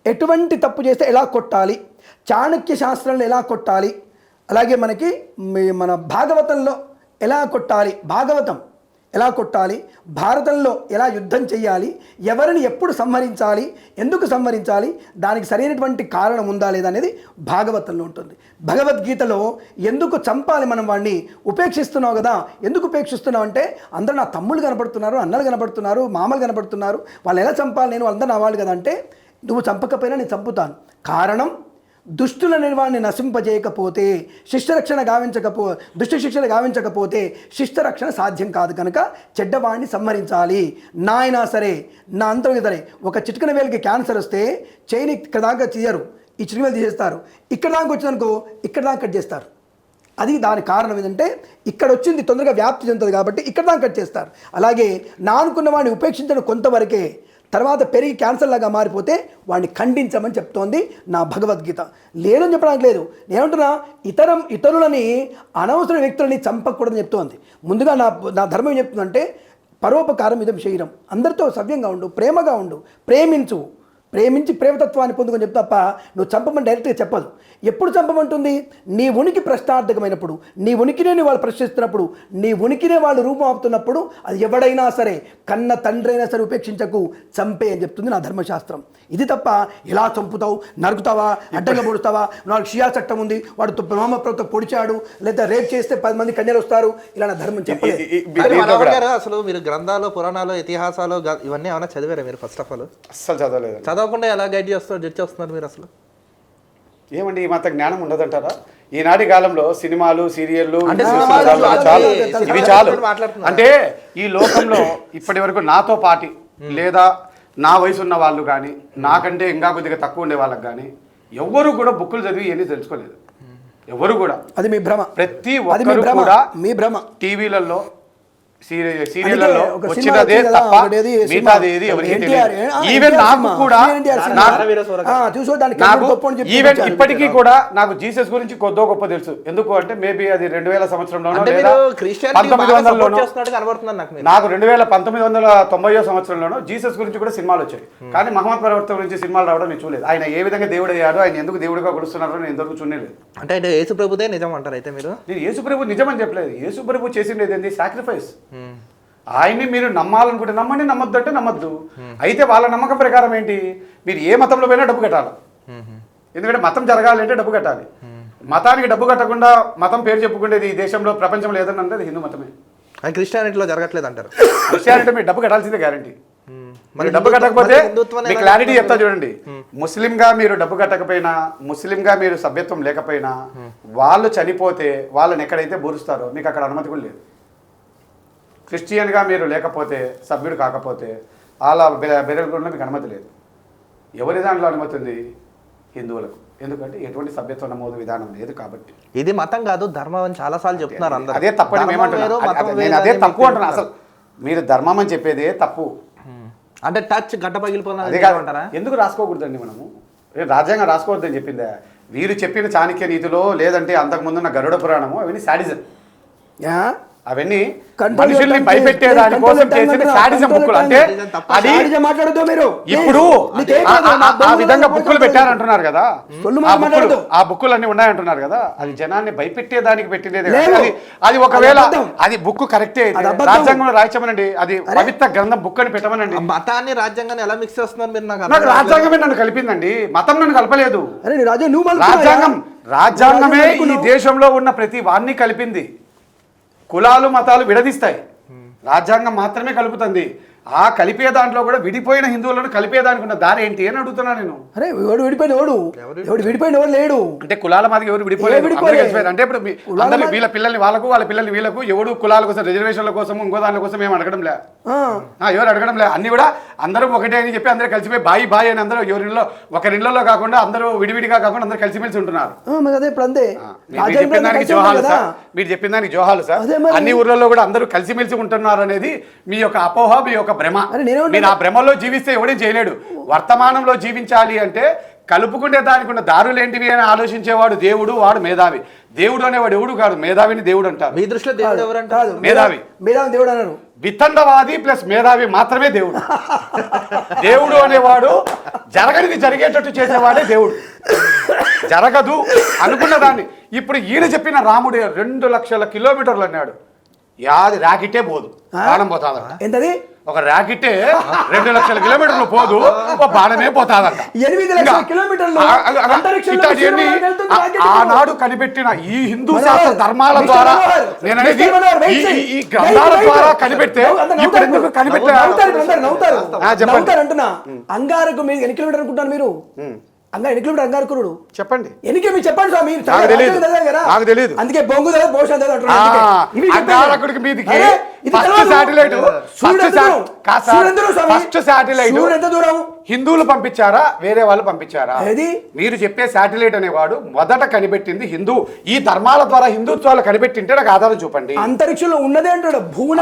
ఎటువంటి తప్పు చేస్తే ఎలా కొట్టాలి, చాణక్య శాస్త్రంలో ఎలా కొట్టాలి, అలాగే మనకి మన భాగవతంలో ఎలా కొట్టాలి, భాగవతం ఎలా కొట్టాలి, భారతంలో ఎలా యుద్ధం చేయాలి, ఎవరిని ఎప్పుడు సంహరించాలి, ఎందుకు సంహరించాలి, దానికి సరైనటువంటి కారణం ఉందా లేదా అనేది భాగవతంలో ఉంటుంది. భగవద్గీతలో ఎందుకు చంపాలి, మనం వాడిని ఉపేక్షిస్తున్నావు కదా, ఎందుకు ఉపేక్షిస్తున్నావు అంటే అందరూ నా తమ్ముళ్ళు కనపడుతున్నారు, అన్నలు కనపడుతున్నారు, మామలు కనపడుతున్నారు, వాళ్ళు ఎలా చంపాలి, నేను అందరూ నా వాళ్ళు కదా అంటే నువ్వు చంపకపోయినా నేను చంపుతాను. కారణం దుష్టులని వాడిని నశింపజేయకపోతే, దుష్ట శిక్షణ గావించకపోతే శిష్టరక్షణ సాధ్యం కాదు. కనుక చెడ్డవాడిని సంహరించాలి. నా అయినా సరే, నా అంతరం సరే, ఒక చిటికన వేలకి క్యాన్సర్ వస్తే చైన్ ఇక్కడ దాకా చేయరు, ఈ చిటికన వేలు తీసేస్తారు. ఇక్కడ దాకా వచ్చిందనుకో ఇక్కడ దాకా కట్ చేస్తారు. అది దాని కారణం ఏంటంటే ఇక్కడ వచ్చింది తొందరగా వ్యాప్తి చెందుతుంది కాబట్టి ఇక్కడ దాకా కట్ చేస్తారు. అలాగే నా అనుకున్న వాడిని ఉపేక్షించడం కొంతవరకే, తర్వాత పెరిగి క్యాన్సర్ లాగా మారిపోతే వాడిని ఖండించమని చెప్తోంది నా భగవద్గీత. లేదని చెప్పడానికి లేదు, నేనేమంటున్నా ఇతరులని అనవసర వ్యక్తులని చంపకూడదని చెప్తోంది. ముందుగా నా ధర్మం ఏం చెప్తుందంటే పరోపకారం ఇదం శరీరం, అందరితో సవ్యంగా ఉండు, ప్రేమగా ఉండు, ప్రేమించి ప్రేమతత్వాన్ని పొందుకొని చెప్తా తప్ప నువ్వు చంపమని డైరెక్ట్గా చెప్పదు. ఎప్పుడు చంపమంటుంది? నీ ఉనికి ప్రశ్నార్థకమైనప్పుడు, నీ ఉనికినే వాళ్ళు ప్రశ్నిస్తున్నప్పుడు, నీ ఉనికినే వాళ్ళు రూపం ఆపుతున్నప్పుడు, అది ఎవడైనా సరే కన్న తండ్రి అయినా సరే ఉపేక్షించకు, చంపే అని చెప్తుంది నా ధర్మశాస్త్రం. ఇది తప్ప ఎలా చంపుతావు, నరుకుతావా, అడ్డంగా పొడుస్తావా, నాకు షియా చట్టం ఉంది, వాడు మహమ్మద్ పొడిచాడు, లేదా రేప్ చేస్తే 10 మంది కన్యలు వస్తారు, ఇలా నా ధర్మం చెప్పలేదు. మనోహర్ గారు, అసలు మీరు గ్రంథాలు, పురాణాలు, ఇతిహాసాలు ఇవన్నీ ఏమైనా చదివారా మీరు? ఫస్ట్ ఆఫ్ ఆల్ అస్సలు చదవలేదు. చదవకుండా ఎలా గైడ్ జడ్జ్ చేస్తున్నారు మీరు? అసలు ఏమండి ఈ మాత్రం జ్ఞానం ఉండదంటారా? ఈనాటి కాలంలో సినిమాలు, సీరియళ్ళు అంటే ఇవి చాలు. అంటే ఈ లోకంలో ఇప్పటి వరకు నాతో పాటి లేదా నా వయసు ఉన్న వాళ్ళు కానీ, నాకంటే ఇంకా కొద్దిగా తక్కువ ఉండే వాళ్ళకి కానీ ఎవ్వరు కూడా బుక్కులు చదివి ఇవన్నీ తెలుసుకోలేదు. ఎవరు కూడా. అది మీ భ్రమ. ప్రతి ఒక్కరు కూడా మీ భ్రమ. టీవీలలో సీరియల్లో వచ్చినదే తప్ప మిగతాది ఏది ఎవరికి తెలియదు. ఈవెన్ నాకు కూడా ఈవెన్ ఇప్పటికీ కూడా నాకు జీసస్ గురించి కొద్దో గొప్ప తెలుసు. ఎందుకు అంటే మేబీ అది 2000 సంవత్సరంలోనో లేదా 1900లోనో, నాకు 1990 సంవత్సరంలోనో జీసస్ గురించి కూడా సినిమాలు వచ్చాయి. కానీ మహమ్మద్ ప్రవర్తన గురించి సినిమాలు రావడం నేను చూడలేదు. ఆయన ఏ విధంగా దేవుడు అయ్యాడో, ఆయన ఎందుకు దేవుడిగా కొలుస్తున్నారో నేను ఇంతవరకు చూడలేదు. అంటే యేసు ప్రభుదే నిజం అంటారు అయితే మీరు? నేను యేసు ప్రభు నిజం అని చెప్పలేదు. యేసు ప్రభు చేసిండేది ఏంటి? సాక్రిఫైస్. ఆయన్ని మీరు నమ్మాలనుకుంటే నమ్మండి, నమ్మొద్దు అంటే నమ్మద్దు. అయితే వాళ్ళ నమ్మకం ప్రకారం ఏంటి? మీరు ఏ మతంలో పోయినా డబ్బు కట్టాలి. ఎందుకంటే మతం జరగాలి అంటే డబ్బు కట్టాలి. మతానికి డబ్బు కట్టకుండా మతం పేరు చెప్పుకునేది ఈ దేశంలో, ప్రపంచంలో ఏదన్నా అంటే అది హిందూ మతమే. క్రిస్టియానిటీలో జరగట్లేదు అంటారు. క్రిస్టియానిటీ మీరు డబ్బు కట్టాల్సిందే గ్యారంటీ. మరి డబ్బు కట్టకపోతే మీ క్లారిటీ చెప్తా చూడండి. ముస్లింగా మీరు డబ్బు కట్టకపోయినా, ముస్లింగా మీరు సభ్యత్వం లేకపోయినా, వాళ్ళు చనిపోతే వాళ్ళని ఎక్కడైతే బూరుస్తారో మీకు అక్కడ అనుమతి కూడా లేదు. క్రిస్టియన్గా మీరు లేకపోతే, సభ్యుడు కాకపోతే అలా బెరల్గూడలో మీకు అనుమతి లేదు. ఎవరి దాంట్లో అనుమతి ఉంది? హిందువులకు. ఎందుకంటే ఎటువంటి సభ్యత్వ నమోదు విధానం లేదు కాబట్టి. ఇది మతం కాదు, ధర్మం అని చాలాసార్లు చెప్తున్నారు అందరూ. అదే తప్పని మేమంటున్నాను. నేను అదే తప్పు అంటున్నా. అసలు మీరు ధర్మం అని చెప్పేదే తప్పు. అంటే టచ్ గడ్డ పగిలిపోయినా ఎందుకు రాసుకోకూడదండి? మనము రాజ్యాంగం రాసుకోవద్దని చెప్పిందా? వీరు చెప్పిన చాణక్య నీతిలో, లేదంటే అంతకుముందున్న గరుడ పురాణము, అవన్నీ శాడిజం. అవన్నీ మనుషుల్ని భయపెట్టే దానికోసం చేసిన శాడిజం బుక్కులు. అంటే అది ఇప్పుడు ఆ విధంగా బుక్కులు పెట్టారంటున్నారు కదా, ఆ బుక్కులు అన్ని ఉన్నాయంటున్నారు కదా, అది జనాన్ని భయపెట్టే దానికి పెట్టినది. అది ఒకవేళ అది బుక్ కరెక్టే అయితే రాజ్యాంగంలో రాయించమనండి, అది పవిత్ర గ్రంథం బుక్ అని పెట్టమనండి. మతాన్ని రాజ్యాంగాన్ని ఎలా మిక్స్ చేస్తున్నారు మీరు? నాకు రాజ్యాంగమే నన్ను కలిపిందండి, మతం నన్ను కలపలేదు. రాజ్యాంగమే ఈ దేశంలో ఉన్న ప్రతి వాడిని కలిపింది. కులాలు మతాలు విడదీస్తాయి, రాజ్యాంగం మాత్రమే కలుపుతుంది. ఆ కలిపే దాంట్లో కూడా విడిపోయిన హిందువులను కలిపేదానికి ఉన్న దారి ఏంటి అని అడుగుతున్నా నేను. అరే ఎవడు విడిపోయిన ఎవడు లేడు అంటే కులాల మాదిరి ఎవరు విడిపోలేదు. అంటే ఇప్పుడు అందరూ వీళ్ళ పిల్లల్ని వాళ్ళకు, వాళ్ళ పిల్లల్ని వీళ్ళకు, ఎవడు కులాల కోసం, రిజర్వేషన్ల కోసం, ఇంకో దాని కోసం ఏం అడగడం లే, ఎవరు అడగడం లే. అన్ని కూడా అందరూ ఒకటే అని చెప్పి అందరూ కలిసిపోయి బాయి అని అందరూ ఎవరిలో ఒకరిళ్ళలో కాకుండా అందరూ విడివిడిగా కాకుండా అందరూ కలిసిమెలిసి ఉంటున్నారు. మీరు చెప్పిన దానికి జోహాలు సార్, మీరు చెప్పిన దానికి జోహాలు సార్. అన్ని ఊర్లలో కూడా అందరూ కలిసిమెలిసి ఉంటున్నారు అనేది మీ యొక్క అపోహ, మీ యొక్క భ్రమ. మీరు ఆ భ్రమలో జీవిస్తే ఎవడేం చేయలేడు. వర్తమానంలో జీవించాలి అంటే కలుపుకునే దానికి ఉన్న దారులు ఏంటివి అని ఆలోచించేవాడు దేవుడు, వాడు మేధావి. దేవుడు అనేవాడు ఎవడు కాదు, మేధావిని దేవుడు అంటారు. మీ దృష్టిలో దేవుడు ఎవరు అంటారు? మేధావి. దేవుడు అన్నారు. వితండవాది ప్లస్ మేధావి మాత్రమే దేవుడు. దేవుడు అనేవాడు జరగనిది జరిగేటట్టు చేసేవాడే దేవుడు. జరగదు అనుకున్న దాన్ని ఇప్పుడు ఈయన చెప్పిన రాముడు 2 లక్షల కిలోమీటర్లు అన్నాడు. యాది రాకెట్టే పోదు, బాణం పోతాదంట. ఏంటది? ఒక రాకెట్టే 2 లక్షల కిలోమీటర్లు పోదు, ఒక బాణమే పోతాదంట. 8 లక్షల కిలోమీటర్లు ఆనాడు కనిపెట్టిన ఈ హిందూ శాస్త్ర ధర్మాల ద్వారా, నేననేది ఈ గ్రంథాల ద్వారా కనిపెడితే ఇప్పుడు ఎందుకు కనిపెట్టారు అంటున్నా. అంగారకు మీరు ఎన్ని కిలోమీటర్ అనుకుంటారు? మీరు ఎన్ని కిలోమీటర్ అంగారకుడు చెప్పండి. ఎన్నికే మీరు చెప్పండి స్వామి. నాకు తెలియదు. అందుకే బొంగు అంగారకుడికి మీదికి ఇది ఫస్ట్ తెలవదు. శాటిలైట్ సూర్యుడు ఎంత దూరం? సూర్యుడు ఎంత దూరం స్వామి? ఫస్ట్ శాటిలైట్ సూర్యుడు ఎంత దూరం? హిందువులు పంపించారా వేరే వాళ్ళు పంపించారా? ఏది? మీరు చెప్పే శాటిలైట్ అనేవాడు మొదట కనిపెట్టింది హిందూ. ఈ ధర్మాల ద్వారా హిందుత్వాలు కనిపెట్టింటే నాకు ఆధారం చూపండి. అంతరిక్షంలో ఉన్నదే అంటాడు భూముల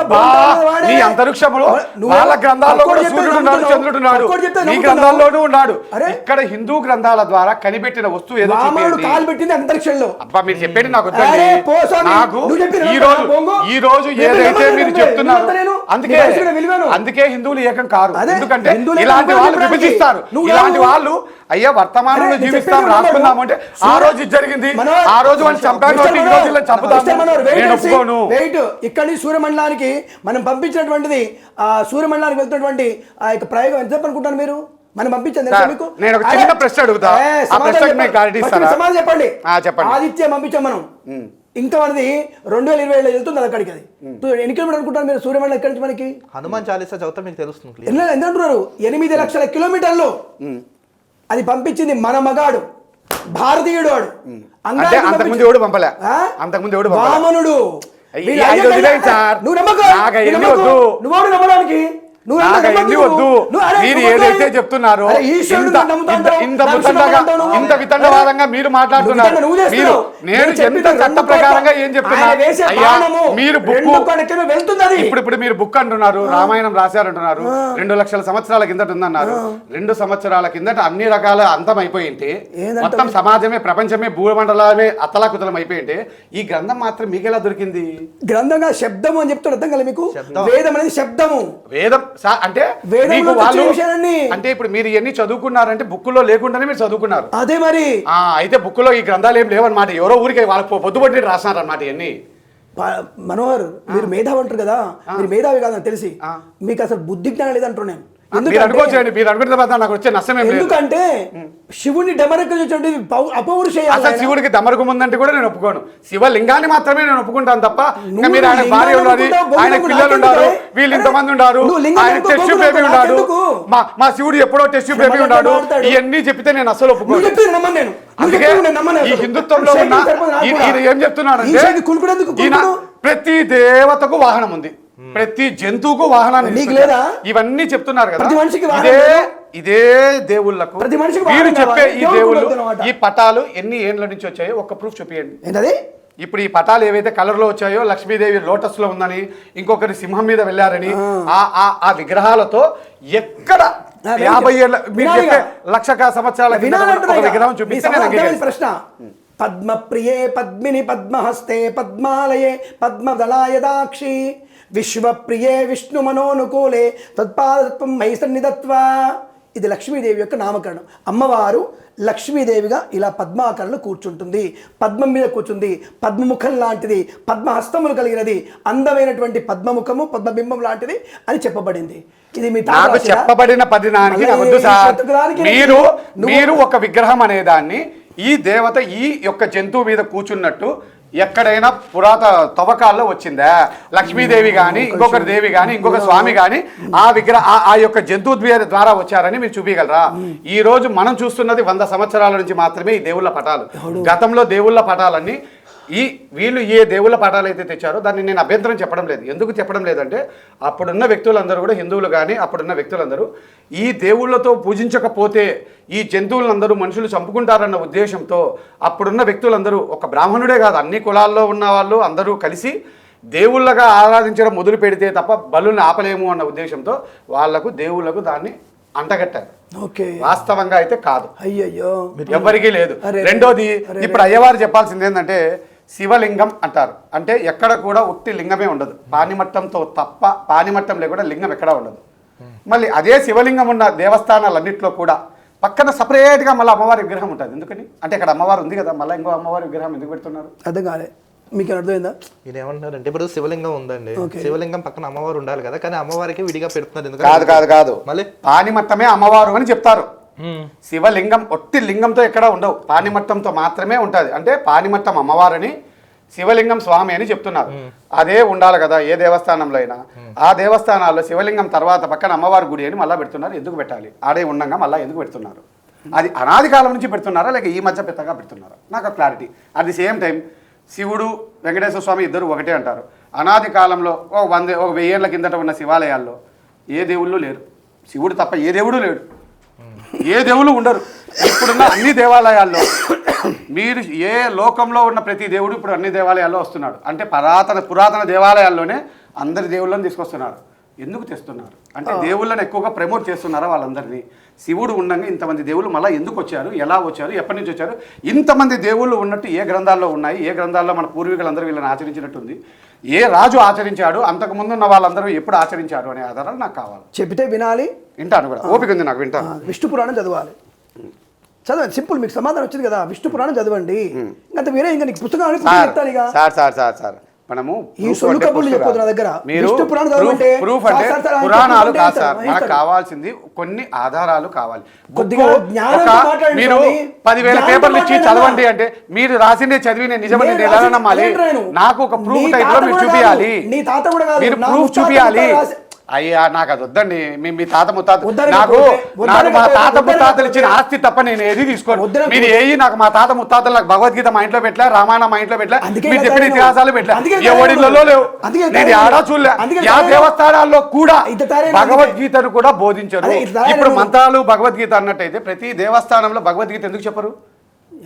నీ అంతరిక్షంలో వాళ్ళ గ్రంథాల్లో కూడా సూర్యుడు ఉన్నాడు, చంద్రుడు ఉన్నాడు, నీ గ్రంథాల్లోనూ ఉన్నాడు. ఇక్కడ హిందూ గ్రంథాల ద్వారా కనిపెట్టిన వస్తువు ఏదో చెప్పండి. కాలు పెట్టింది అంతరిక్షంలో. అబ్బా మీరు చెప్పేది నాకు వద్దండి. అరే పో స్వామి, నాకు నువ్వు చెప్పేది ఈ నమ్మకం రోజు బొంగు. ఈ రోజు నేను ఏదైతే నమ్మకం మీరు నమ్మే. చెప్తున్నారు నేను అందుకే నీ మనసులో విలువను. అందుకే హిందువులు ఏకం కారు. అదే, ఎందుకంటే హిందువులు ఇలాంటి ఏకం వాళ్ళు కాదు. విభజిస్తారు. నువ్వు ఇలాంటి రావు. వాళ్ళు అయ్యా వర్తమానంలో అరే, నేను జీవిస్తాం చెప్పేది రాసుకుందాము అంటే ఆ సూర్య- రోజు ఇది జరిగింది, మనోహర్, ఆ రోజు వాళ్ళు చంపాను మిస్టర్ ఈ మనోహర్, రోజు వీళ్ళని చంపుతాము మిస్టర్ మనోహర్, వెయిట్ నేను అండ్ సీ. ఒప్పుకోను. వెయిట్. ఇక్కడి సూర్యమండలానికి మనం పంపించినటువంటిది ఆ సూర్యమండలానికి వెళ్తున్నటువంటి ఆ యొక్క ప్రయోగం ఎంత అనుకుంటాను మీరు? మనం పంపించాను తెలుసా సార్, మీకు? నేను ఒక చిన్న ప్రశ్న అడుగుతా. ఏ, ఆ సమాధానం ప్రశ్నకు చెప్పండి. మీకు క్లారిటీ ఫస్ట్ ఇస్తారా? సమాధానం చెప్పండి. చెప్పండి. ఆదిత్య పంపించాం మనం. ఇంకా మనది 2027 వెళ్తుంది అది అక్కడికి. అది ఎన్ని కిలోమీటర్ అనుకుంటారు మీరు సూర్యమండలం ఎక్కడి నుంచి మనకి? హనుమాన్ చాలీసా చదివితే మీకు తెలుస్తుంది. ఎంత అంటున్నారు? 8 లక్షల కిలోమీటర్లు. అది పంపించింది మన మగాడు, భారతీయుడు వాడు. అంటే అంతకుముందు ఎవడు పంపలే, అంతకుముందు ఎవడు పంపలే. వామనుడు. ఈ ఐదు వదిలేయండి సార్. నువ్వు నమ్మకం. నాకు అవన్నీ వద్దు. నువ్వు నమ్మడానికి నాకు అవన్నీ వద్దు. మీరు ఏదైతే చెప్తున్నారో ఇంత వితండవాదంగా మీరు మాట్లాడుతున్నారు. మీరు నేను ఎంత చట్ట ప్రకారంగా ఏం చెప్తున్నారు అయ్యా? మీరు బుక్ ఇప్పుడు మీరు బుక్ అంటున్నారు, రామాయణం రాశారంటున్నారు, 2 లక్షల సంవత్సరాల కిందట ఉందన్నారు. 2 సంవత్సరాల కిందట అన్ని రకాల అంతం అయిపోయింటే, మొత్తం సమాజమే ప్రపంచమే భూమండలమే అతలాకుతలం అయిపోయింటే ఈ గ్రంథం మాత్రం మీకు ఎలా దొరికింది? గ్రంథంగా శబ్దము అని చెప్తాడు. అర్థం కదా మీకు? వేదం అనేది శబ్దము. వేదం అంటే మీకు వాళ్ళు అంటే ఇప్పుడు మీరు ఇవన్నీ చదువుకున్నారంటే బుక్కులో లేకుండానే మీరు చదువుకున్నారు. అదే మరి. అయితే బుక్కులో ఈ గ్రంథాలు ఏం లేవన్నమాట. ఎవరో ఊరికి వాళ్ళకి పొద్దుపట్టి రాసినారు అన్నమాట ఇవన్నీ. మనోహర్, మీరు మేధావి అంటారు కదా, మీరు మేధావి కాదని తెలిసి మీకు అసలు బుద్ధి జ్ఞానం లేదంటారు. నేను మీరు అనుకోవచ్చండి, మీరు అనుకున్న తర్వాత నాకు వచ్చే నష్టం ఏం లేదు. ఎందుకంటే శివుని డమరకు అపౌరుషేయ. అసలు శివుడికి దమరకు ముందంటే కూడా నేను ఒప్పుకోను. శివలింగాన్ని మాత్రమే నేను ఒప్పుకుంటాను తప్ప ఇంకా మీరు ఆయన భార్య ఉండాలి, ఆయన పిల్లలు ఉన్నారు, వీళ్ళు ఇంతమంది ఉన్నారు, ఆయన టెస్ట్ బేబీ ఉన్నాడు, మా శివుడు ఎప్పుడో టెస్ట్ బేబీ ఉన్నాడు, ఇవన్నీ చెప్తే నేను అసలు ఒప్పుకోను. అందుకే ఈ హిందుత్వంలో ఉన్న ఈయన ఏం చెప్తున్నాడంటే ఈయన ప్రతి దేవతకు వాహనం ఉంది, ప్రతి జంతువుకు వాహనాన్ని ఇవన్నీ చెప్తున్నారు కదా. ఇదే దేవుళ్ళకు మీరు చెప్పే ఈ దేవుళ్ళు ఈ పటాలు ఎన్ని ఏండ్ల నుంచి వచ్చాయో ఒక్క ప్రూఫ్ చూపించండి. ఇప్పుడు ఈ పటాలు ఏవైతే కలర్ లో వచ్చాయో, లక్ష్మీదేవి లోటస్ లో ఉందని, ఇంకొకరి సింహం మీద వెళ్ళారని, ఆ విగ్రహాలతో ఎక్కడ 50 ఏళ్ళ మీరు చెప్పే 1,00,000 సంవత్సరాల విగ్రహం చూపిస్తే ప్రశ్న. పద్మప్రియే పద్మిని పద్మహస్తే పద్మాలయే పద్మదళాయ దాక్షి విశ్వప్రియే విష్ణు మనోనుకూలే తత్పాదత్వం మై సన్నిధత్వా. ఇది లక్ష్మీదేవి యొక్క నామకరణం. అమ్మవారు లక్ష్మీదేవిగా ఇలా పద్మాకరణలో కూర్చుంటుంది, పద్మం మీద కూర్చుంది, పద్మముఖం లాంటిది, పద్మహస్తములు కలిగినది, అందమైనటువంటి పద్మముఖము పద్మబింబం లాంటిది అని చెప్పబడింది. ఇది మీ చెప్పబడిన పదినానికి మీరు ఒక విగ్రహం అనే దాన్ని ఈ దేవత ఈ యొక్క జంతువు మీద కూర్చున్నట్టు ఎక్కడైనా తవ్వకాల్లో వచ్చిందా? లక్ష్మీదేవి కానీ ఇంకొకరి దేవి కానీ ఇంకొక స్వామి కానీ ఆ యొక్క జంతువు ద్వారా వచ్చారని మీరు చూపించగలరా? ఈ రోజు మనం చూస్తున్నది 100 సంవత్సరాల నుంచి మాత్రమే ఈ దేవుళ్ళ పటాలు. గతంలో దేవుళ్ళ పటాలన్నీ వీళ్ళు ఏ దేవుళ్ళ పటాలు అయితే తెచ్చారో దాన్ని నేను అభ్యంతరం చెప్పడం లేదు. ఎందుకు చెప్పడం లేదంటే అప్పుడున్న వ్యక్తులందరూ కూడా హిందువులు కానీ అప్పుడున్న వ్యక్తులందరూ ఈ దేవుళ్ళతో పూజించకపోతే ఈ జంతువులందరూ మనుషులు చంపుకుంటారన్న ఉద్దేశంతో అప్పుడున్న వ్యక్తులందరూ ఒక బ్రాహ్మణుడే కాదు అన్ని కులాల్లో ఉన్న వాళ్ళు అందరూ కలిసి దేవుళ్ళగా ఆరాధించడం మొదలు పెడితే తప్ప బలుని ఆపలేము అన్న ఉద్దేశంతో వాళ్లకు దేవుళ్ళకు దాన్ని అంటగట్టారు. వాస్తవంగా అయితే కాదు, అయ్యయ్యో ఎవరికీ లేదు. రెండోది ఇప్పుడు అయ్యవారు చెప్పాల్సింది ఏంటంటే శివలింగం అంటారు. అంటే ఎక్కడ కూడా ఉట్టి లింగమే ఉండదు, పానిమట్టంతో తప్ప పానిమట్టం లేకుండా లింగం ఎక్కడా ఉండదు. మళ్ళీ అదే శివలింగం ఉన్న దేవస్థానాలన్నింటిలో కూడా పక్కన సపరేట్గా మళ్ళీ అమ్మవారి విగ్రహం ఉంటుంది. ఎందుకని అంటే ఇక్కడ అమ్మవారు ఉంది కదా, మళ్ళీ ఇంకో అమ్మవారి విగ్రహం ఎందుకు పెడుతున్నారు? అర్థం కాలే మీకు అర్థమైందా? ఇది ఏమంటున్నారంటే ఇప్పుడు శివలింగం ఉందండి, శివలింగం పక్కన అమ్మవారు ఉండాలి కదా, కానీ అమ్మవారికి విడిగా పెడుతున్నారు. కాదు మళ్ళీ పానిమట్టమే అమ్మవారు అని చెప్తారు. శివలింగం ఒట్టి లింగంతో ఎక్కడ ఉండవు, పానిమట్టంతో మాత్రమే ఉంటుంది. అంటే పానిమట్టం అమ్మవారని శివలింగం స్వామి అని చెప్తున్నారు. అదే ఉండాలి కదా ఏ దేవస్థానంలో అయినా. ఆ దేవస్థానాల్లో శివలింగం తర్వాత పక్కన అమ్మవారి గుడి అని మళ్ళీ పెడుతున్నారు. ఎందుకు పెట్టాలి? ఆడే ఉండగా మళ్ళీ ఎందుకు పెడుతున్నారు? అది అనాది కాలం నుంచి పెడుతున్నారా లేక ఈ మధ్య పెద్దగా పెడుతున్నారా? నాకు clarity. At the same time శివుడు వెంకటేశ్వర స్వామి ఇద్దరు ఒకటే అంటారు. అనాది కాలంలో ఒక 1000 ఏళ్ల కిందట ఉన్న శివాలయాల్లో ఏ దేవుళ్ళు లేరు, శివుడు తప్ప ఏ దేవుడు లేడు, ఏ దేవుళ్ళు ఉండరు. ఇప్పుడున్న అన్ని దేవాలయాల్లో మీరు ఏ లోకంలో ఉన్న ప్రతి దేవుడు ఇప్పుడు అన్ని దేవాలయాల్లో వస్తున్నాడు. అంటే పురాతన దేవాలయాల్లోనే అందరి దేవుళ్ళని తీసుకొస్తున్నారు. ఎందుకు తెస్తున్నారు అంటే దేవుళ్ళని ఎక్కువగా ప్రమోట్ చేస్తున్నారా వాళ్ళందరినీ? శివుడు ఉండగా ఇంతమంది దేవుళ్ళు మళ్ళీ ఎందుకు వచ్చారు, ఎలా వచ్చారు, ఎప్పటి నుంచి వచ్చారు? ఇంతమంది దేవుళ్ళు ఉన్నట్టు ఏ గ్రంథాల్లో ఉన్నాయి? ఏ గ్రంథాల్లో మన పూర్వీకులందరూ వీళ్ళని ఆచరించినట్టుంది? ఏ రాజు ఆచరించాడు, అంతకుముందు ఉన్న వాళ్ళందరూ ఎప్పుడు ఆచరించారు అనే ఆధారాలు నాకు కావాలి. చెబితే వినాలి, వింటాను కూడా, ఓపిక ఉంది నాకు, వింటాను. విష్ణు పురాణం చదవాలి, చదవండి, సింపుల్, మీకు సమాధానం వచ్చింది కదా. విష్ణు పురాణం చదవండి, ఇంకా వేరే ఇంకా నీకు పుస్తకాలు చెప్తాను ఇక. సార్ మనము ఈ సొల్లు కబుర్లు చెప్పొద్దు నా దగ్గర. మీరు విష్ణు పురాణం చదవంటే ప్రూఫ్ అంటే పురాణాలు కాదు సార్, మనకు కావాల్సింది కొన్ని ఆధారాలు కావాలి. కొద్దిగా జ్ఞానంతో మాట్లాడండి. మీరు 10,000 పేపర్లు ఇచ్చి చదవండి అంటే మీరు రాసిందే చదివి నేను నిజమని నేను ఎలా నమ్మాలి? నాకు ఒక ప్రూఫ్ టైప్ లో మీరు చూపించాలి, నీ తాత కూడా కాదు, మీరు ప్రూఫ్ చూపించాలి. అయ్యా నాకు అది వద్దండి, మీ తాత ముత్తాత నాకు మా తాత ముత్తాతలు ఇచ్చిన ఆస్తి తప్ప నేను ఏది తీసుకోను. మీరు నాకు మా తాత ముత్తాతలు నాకు భగవద్గీత మా ఇంట్లో పెట్టలే, రామాయణ మా ఇంట్లో పెట్టలే, మీరు చెప్పిన ఇతిహాసాలు పెట్టలే, ఏ ఒడిలో లేవు, నేను ఆడా చూడలే. ఆ దేవస్థానాల్లో కూడా భగవద్గీతను కూడా బోధించారు. ఇప్పుడు మంత్రాలు భగవద్గీత అన్నట్టయితే ప్రతి దేవస్థానంలో భగవద్గీత ఎందుకు చెప్పరు?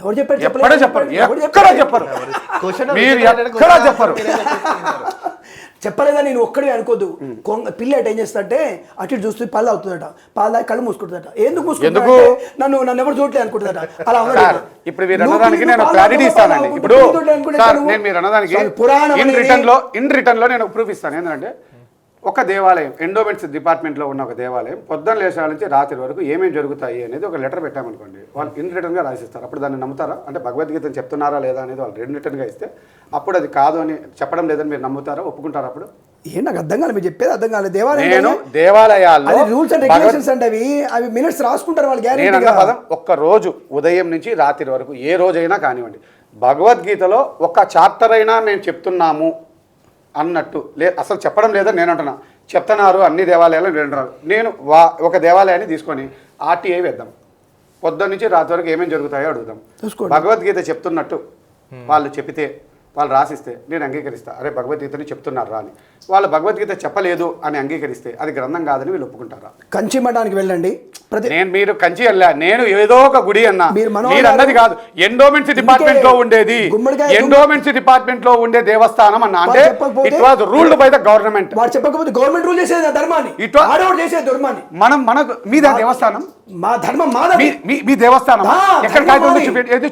ఎవరు చెప్పారు? ఎక్కడా చెప్పరు, ఎక్కడా చెప్పరు, మీరు ఎక్కడా చెప్పరు. చెప్పలేదా నేను ఒక్కడే అనుకోద్దు. పిల్ల ఏం చేస్తాడంటే అటు ఇటు చూస్తే పళ్ళు అవుతుందట, పాలు కళ్ళు మూసుకుంటుందట. ఎందుకు మూసుకుంటుందంటే నన్ను ఎవరు చూడలేదు అనుకుంటుందట. అలా ఇప్పుడు మీరు అన్నదానికి నేను క్లారిటీ ఇస్తానండి. ఇప్పుడు నేను మీరు అన్నదానికి ఇన్ రిటర్న్ లో నేను ప్రూఫ్ ఇస్తాను. ఏంటంటే ఒక దేవాలయం ఎండోమెంట్స్ డిపార్ట్మెంట్లో ఉన్న ఒక దేవాలయం పొద్దున్న లేచాల నుంచి రాత్రి వరకు ఏమేమి జరుగుతాయి అనేది ఒక లెటర్ పెట్టామనుకోండి, వాళ్ళు ఇన్ రిటర్న్గా రాసిస్తారు. అప్పుడు దాన్ని నమ్ముతారా? అంటే భగవద్గీతను చెప్తున్నారా లేదా అనేది వాళ్ళు ఇన్ రిటర్న్గా ఇస్తే అప్పుడు అది కాదు అని చెప్పడం లేదని మీరు నమ్ముతారా, ఒప్పుకుంటారా? అప్పుడు నాకు అర్థం కాలేదు, మీరు చెప్పేది అర్థం కాలేదు. దేవాలయం నేను దేవాలయాల్లో రూల్స్ అండ్ రెగ్యులేషన్స్ అంటే అవి మినిట్స్ రాసుకుంటారు వాళ్ళు. నేను అన్న పదం ఒక్క రోజు ఉదయం నుంచి రాత్రి వరకు ఏ రోజైనా కానివ్వండి, భగవద్గీతలో ఒక చాప్టర్ అయినా మేము చెప్తున్నాము అన్నట్టు అసలు చెప్పడం లేదని నేను అంటున్నా. చెప్తున్నారు అన్ని దేవాలయాలు అంటున్నారు. నేను ఒక దేవాలయాన్ని తీసుకొని ఆర్టీఐ వేద్దాం, పొద్దున్న నుంచి రాత్రి వరకు ఏమేమి జరుగుతాయో అడుగుదాం. భగవద్గీత చెప్తున్నట్టు వాళ్ళు చెప్పితే, వాళ్ళు రాసిస్తే నేను అంగీకరిస్తా, అరే భగవద్గీతని చెప్తున్నారు రా అని. వాళ్ళు భగవద్గీత చెప్పలేదు అని అంగీకరిస్తే అది గ్రంథం కాదని వీళ్ళు ఒప్పుకుంటారా? కంచి మఠానికి వెళ్ళండి. మీరు కంచి వెళ్ళా, నేను ఏదో ఒక గుడి అన్నా, మీరు అన్నది కాదు. ఎండోమెంట్స్ డిపార్ట్మెంట్ లో ఉండేది, ఎండోమెంట్స్ డిపార్ట్మెంట్ లో ఉండే దేవస్థానం అన్నా. అంటే it was ruled by the government. వాడు చెప్పకపోతే గవర్నమెంట్ రూల్ చేసేది ధర్మాన్ని, చేసేది ధర్మాన్ని. మనకు మీద దేవస్థానం, మా ధర్మం మాది, మీ దేవస్థానం ఎక్కడ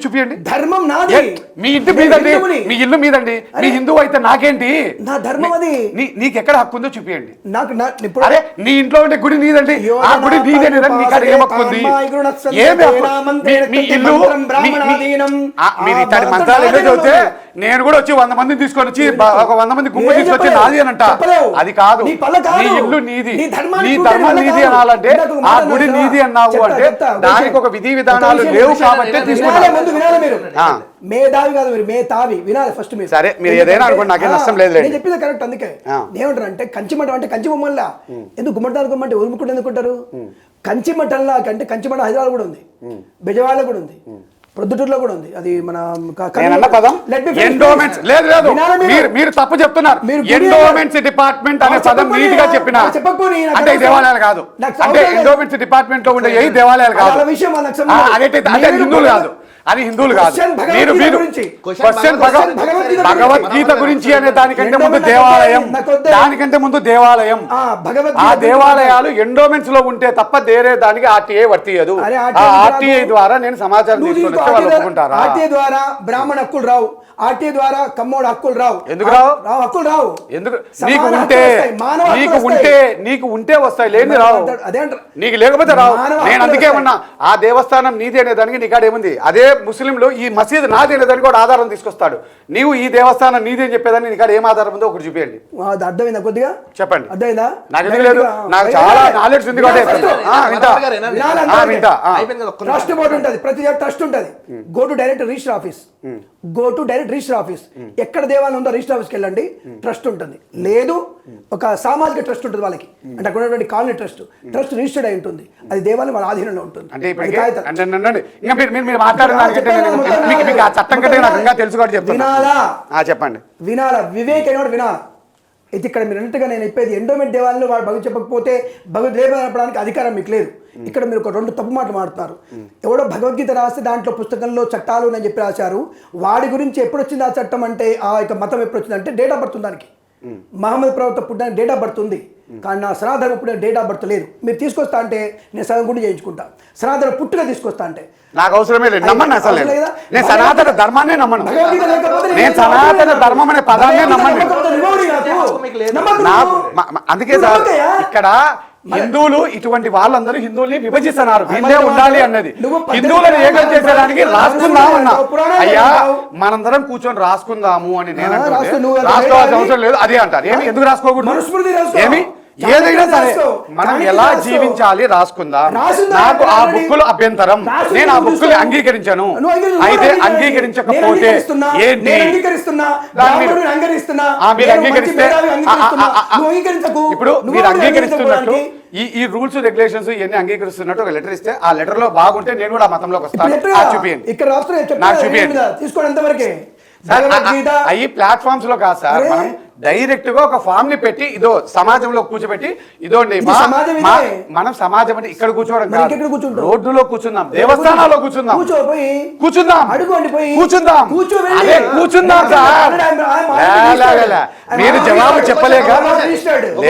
చూపించండి. ధర్మం నాది, మీ ఇంటి మీదండి, మీ ఇల్లు మీదండి, మీ హిందువు అయితే నాకేంటి? నా ధర్మం అది. నీకు ఎక్కడ హక్కు ఉందో చూపించండి. నాకు అరే నీ ఇంట్లో ఉండే గుడి నీదండి, ఆ గుడి నీదేనేదని నీకు ఏం హక్కు ఉంది? మీ ఇల్లు మీరు ఇట్లాంటి మంత్రాలు ఏదో చదివితే నేను కూడా వచ్చి 100 మందిని తీసుకొని వచ్చి ఒక 100 మంది గుంపు తీసుకొచ్చి నాది అని అంట. అది కాదు, నీ ఇల్లు నీది, నీ ధర్మం నీది అనాలంటే, ఆ గుడి నీది అన్నావు అంటే దానికి ఒక విధి విధానాలు లేవు కాబట్టి తీసుకున్నాను. మేధావి కాదు మీరు, మేధావి. వినాలి ఫస్ట్ మీరు. సరే మీరు ఏదైనా అనుకోండి, నాకేం నష్టం లేదు. నేను చెప్పింది కరెక్ట్. అందుకే ఏమంటారు అంటే కంచి మఠం అంటే కంచి బొమ్మల్లా ఎందుకు గుమ్మటాలు గుమ్మంటే ఉరుముకుంటే ఎందుకుంటారు? కంచి మఠంలా అంటే కంచి మఠం హైదరాబాద్ కూడా ఉంది, బెజవాడలో కూడా ఉంది, ప్రొద్దుటూరులో కూడా ఉంది. అది మన పదం ఎండోమెంట్స్ లేదు లేదు, మీరు తప్పు చెప్తున్నారు. ఎండోమెంట్స్ డిపార్ట్మెంట్ అనే పదం నీట్ గా చెప్పిన అంటే దేవాలయాలు కాదు, అంటే ఎండోమెంట్స్ డిపార్ట్మెంట్ లో ఉండే ఏ దేవాలయాలు కాదు. అదే హిందువులు కాదు, అది హిందువులు కాదు. మీరు క్వశ్చన్ భగవద్గీత గురించి అనే దానికంటే ముందు దేవాలయం, దానికంటే ముందు దేవాలయం. ఆ దేవాలయాలు ఎండోమెంట్స్ లో ఉంటే తప్ప వేరే దానికి ఆర్టీఐ వర్తియదు. ఆ ఆర్టీఐ ద్వారా నేను సమాచారం తీసుకొని వస్తే వాళ్ళు ఒప్పుకుంటారా? ఆర్టీఐ ద్వారా బ్రాహ్మణ హక్కులు రావు, ఆర్టీఐ ద్వారా కమ్మోడు హక్కులు రావు. ఎందుకు రావు? హక్కులు రావు. ఎందుకు? నీకు ఉంటే వస్తాయి, లేని రావు. నీకు లేకపోతే రావు. నేను అందుకే ఉన్నా ఆ దేవస్థానం నీది అనే దానికి నీకాడేముంది? అదే ముస్లింలు ఈ మసీద్ నాది అనే దానికి కూడా ఆధారం తీసుకొస్తాడు. నీవు ఈ దేవస్థానం నీది అని చెప్పేదాన్ని నీకాడ ఏం ఆధారం ఉందో ఒకటి చూపించండి. అర్థమైందా? కొద్దిగా చెప్పండి. అర్థమైందా? నాకు ఎందుకు లేదు, నాకు చాలా నాలెడ్జ్ ఉంది కాబట్టి ట్రస్ట్ బోర్డు ఉంటుంది, ప్రతి ట్రస్ట్ ఉంటుంది. Go to direct register office, go to direct register office. ఎక్కడ దేవాలయం ఉందో రిజిస్టర్ ఆఫీస్కి వెళ్ళండి, ట్రస్ట్ ఉంటుంది. లేదు ఒక సామాజిక ట్రస్ట్ ఉంటుంది వాళ్ళకి, అంటే అక్కడ ఉన్నటువంటి కాలనీ ట్రస్ట్ రిజిస్టర్డ్ అయి ఉంటుంది. అది దేవాలయం వాళ్ళ ఆధీనంలో ఉంటుంది. చెప్పండి. వినాలా? వినాలా? వివేక్ అయినోడు వినాలా? అయితే ఇక్కడ మీరు అన్నట్టుగా నేను చెప్పేది ఎండోమెంట్ దేవాలయంలో వాడు భగవత్ చెప్పకపోతే భగవద్ చెప్పడానికి అధికారం మీకు లేదు. ఇక్కడ మీరు ఒక 2 తప్పు మాటలు మాట్లాడుతున్నారు. ఎవడో భగవద్గీత రాస్తే దాంట్లో పుస్తకంలో చట్టాలు అని చెప్పి రాశారు. వాడి గురించి ఎప్పుడు వచ్చింది ఆ చట్టం అంటే, ఆ యొక్క మతం ఎప్పుడు వచ్చింది అంటే డేట్ ఆఫ్ బర్త్ ఉంది దానికి. మహమ్మద్ ప్రవక్త పుట్టిన డేట్ ఆఫ్ బర్త్ ఉంది, కానీ నా సనాతన పుట్టిన డేట్ ఆఫ్ బర్త్ లేదు. మీరు తీసుకొస్తా అంటే నేను సగం కూడా చేయించుకుంటా. సనాతన పుట్టుక తీసుకొస్తా అంటే నాకు అవసరమే లేదు, నమ్మను అసలు. నేను సనాతన ధర్మాన్నే నమ్మను. నేను సనాతన ధర్మం అనే పదాన్నే నమ్మను. అందుకే సార్ ఇక్కడ హిందువులు ఇటువంటి వాళ్ళందరూ హిందువుల్ని విభజిస్తున్నారు. వీళ్ళే ఉండాలి అన్నది. హిందువులను ఏకం చేసేదానికి రాసుకుందాం అన్నా. అయ్యా మనందరం కూర్చొని రాసుకుందాము అని నేను రాసుకోవాల్సిన అవసరం లేదు అదే అంటారు. ఏమి ఎందుకు రాసుకోకూడదు? ఏమి ఏదైనా సరే మనం ఎలా జీవించాలి రాసుకుందాం. నాకు ఆ బుక్కులు అభ్యంతరం, నేను ఆ బుక్కులు అంగీకరించాను. అయితే అంగీకరించకపోతే ఏంటి? మీరు అంగీకరిస్తే ఇప్పుడు మీరు అంగీకరిస్తున్నట్టు ఈ రూల్స్ రెగ్యులేషన్స్ ఇవన్నీ అంగీకరిస్తున్నట్టు ఒక లెటర్ ఇస్తే ఆ లెటర్ లో బాగుంటే నేను కూడా ఆ మతంలోకి వస్తాను. చూపించండి, నాకు చూపించండి. అవి ప్లాట్ఫామ్స్ లో కాదు సార్, మనం డైరెక్ట్ గా ఒక ఫామ్ ని పెట్టి ఇదో సమాజంలో కూర్చోబెట్టి ఇదోండి మనం సమాజం అంటే ఇక్కడ కూర్చోవడం కాదు, రోడ్డులో కూర్చుందాం, దేవస్థానాల్లో కూర్చుందాం, అదే కూర్చుందాం సార్. మీరు జవాబు చెప్పలేక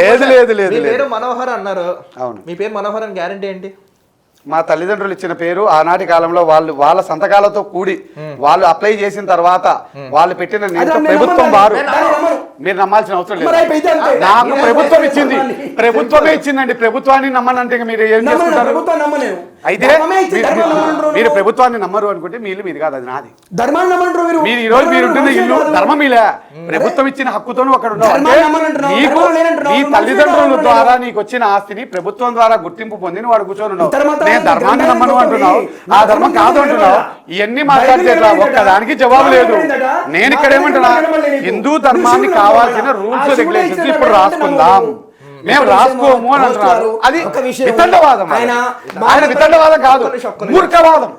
లేదు లేదు లేదు. మనోహర్ అన్నారు. అవును, మీ పేరు మనోహర్ అని గ్యారంటీ ఏంటి? మా తల్లిదండ్రులు ఇచ్చిన పేరు. ఆనాటి కాలంలో వాళ్ళ సంతకాలతో కూడి వాళ్ళు అప్లై చేసిన తర్వాత వాళ్ళు పెట్టిన ప్రభుత్వం వారు. మీరు నమ్మాల్సిన అవసరం లేదు. నాకు ప్రభుత్వం ఇచ్చింది, ప్రభుత్వమే ఇచ్చిందండి. ప్రభుత్వాన్ని నమ్మనంటే మీరు ఏం చేసుకుంటారు? అయితే మీరు ప్రభుత్వాన్ని నమ్మరు అనుకుంటే మీ ఇల్లు మీది కాదు, అది నాది. మీరు ఈ రోజు మీరు ఉంటున్న ఇల్లు ధర్మం మీలే. ప్రభుత్వం ఇచ్చిన హక్కుతో అక్కడ ఉండవు. నీకు నీ తల్లిదండ్రుల ద్వారా నీకు వచ్చిన ఆస్తిని ప్రభుత్వం ద్వారా గుర్తింపు పొంది వాడు కూర్చొని ఉన్నావు. నేను ధర్మాన్ని నమ్మను అంటున్నావు, ఆ ధర్మం కాదు అంటున్నావు. ఇవన్నీ మాట్లాడితే ఒక్కదానికి జవాబు లేదు. నేను ఇక్కడ ఏమంటున్నా, హిందూ ధర్మాన్ని కావాల్సిన రూల్స్ రెగ్యులేషన్స్ ఇప్పుడు రాసుకుందాం. మేము రాసుకోము అని అంటున్నారు. అది వితండవాదం. ఆయన వితండవాదం కాదు, మూర్ఖవాదం.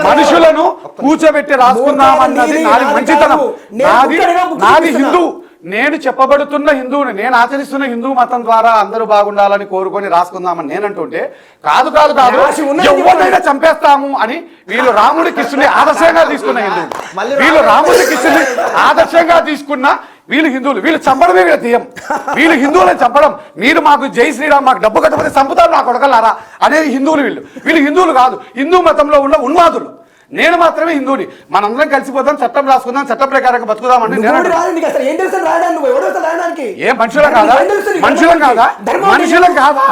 మనుషులను కూర్చోబెట్టి రాసుకుందాం అన్నది నాది మంచితనం. నాది హిందూ, నేను చెప్పబడుతున్న హిందువుని, నేను ఆచరిస్తున్న హిందూ మతం ద్వారా అందరూ బాగుండాలని కోరుకొని రాసుకుందామని నేనంటుంటే కాదు కాదు కాదు ఎవరినైనా చంపేస్తాము అని వీళ్ళు రాముడి కృష్ణుని ఆదర్శంగా తీసుకున్న హిందువులు, వీళ్ళు రాముడి కృష్ణుని ఆదర్శంగా తీసుకున్న వీళ్ళు హిందువులు. వీళ్ళు చంపడమే వీళ్ళ తీయం. వీళ్ళు హిందువులను చంపడం, మీరు మాకు జై శ్రీరామ్ మాకు డబ్బు కట్టబడి చంపుతారు నా కొడకలారా అనేది హిందువులు. వీళ్ళు హిందువులు కాదు, హిందూ మతంలో ఉన్న ఉన్మాదులు. నేను మాత్రమే హిందువుని. మనందరం కలిసిపోతాం, చట్టం రాసుకుందాం, చట్ట ప్రకారంగా బతుకుదాం అంటే ఏ మనుషులం కాదా? మనుషులం కాదా? మనుషులం కాదా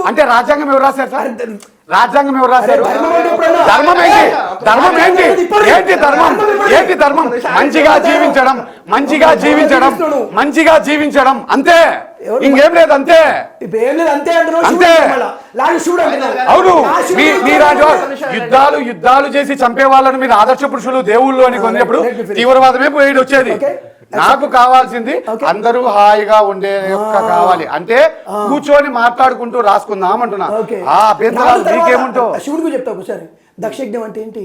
అంటే రాజ్యాంగం ఎవరు రాశారు సార్? రాజ్యాంగం ఎవరు రాశారు? ధర్మం ఏంటి? ధర్మం ఏంటి? ఏంటి ధర్మం? ఏంటి ధర్మం? మంచిగా జీవించడం, మంచిగా జీవించడం, మంచిగా జీవించడం, అంతే, ఇంకేం లేదు. అంతే అంతే. అవును, మీరాజు యుద్ధాలు చేసి చంపే వాళ్ళని మీరు ఆదర్శ పురుషులు దేవుళ్ళు అని కొన్నప్పుడు తీవ్రవాదమే పోయి వచ్చేది. నాకు కావాల్సింది అందరూ హాయిగా ఉండే కావాలి అంటే కూర్చొని మాట్లాడుకుంటూ రాసుకుందాం అంటున్నా. ఆ అభ్యంతరాలు నీకేముంటో శివుడికి చెప్తా ఒకసారి. దక్షయజ్ఞం అంటే ఏంటి?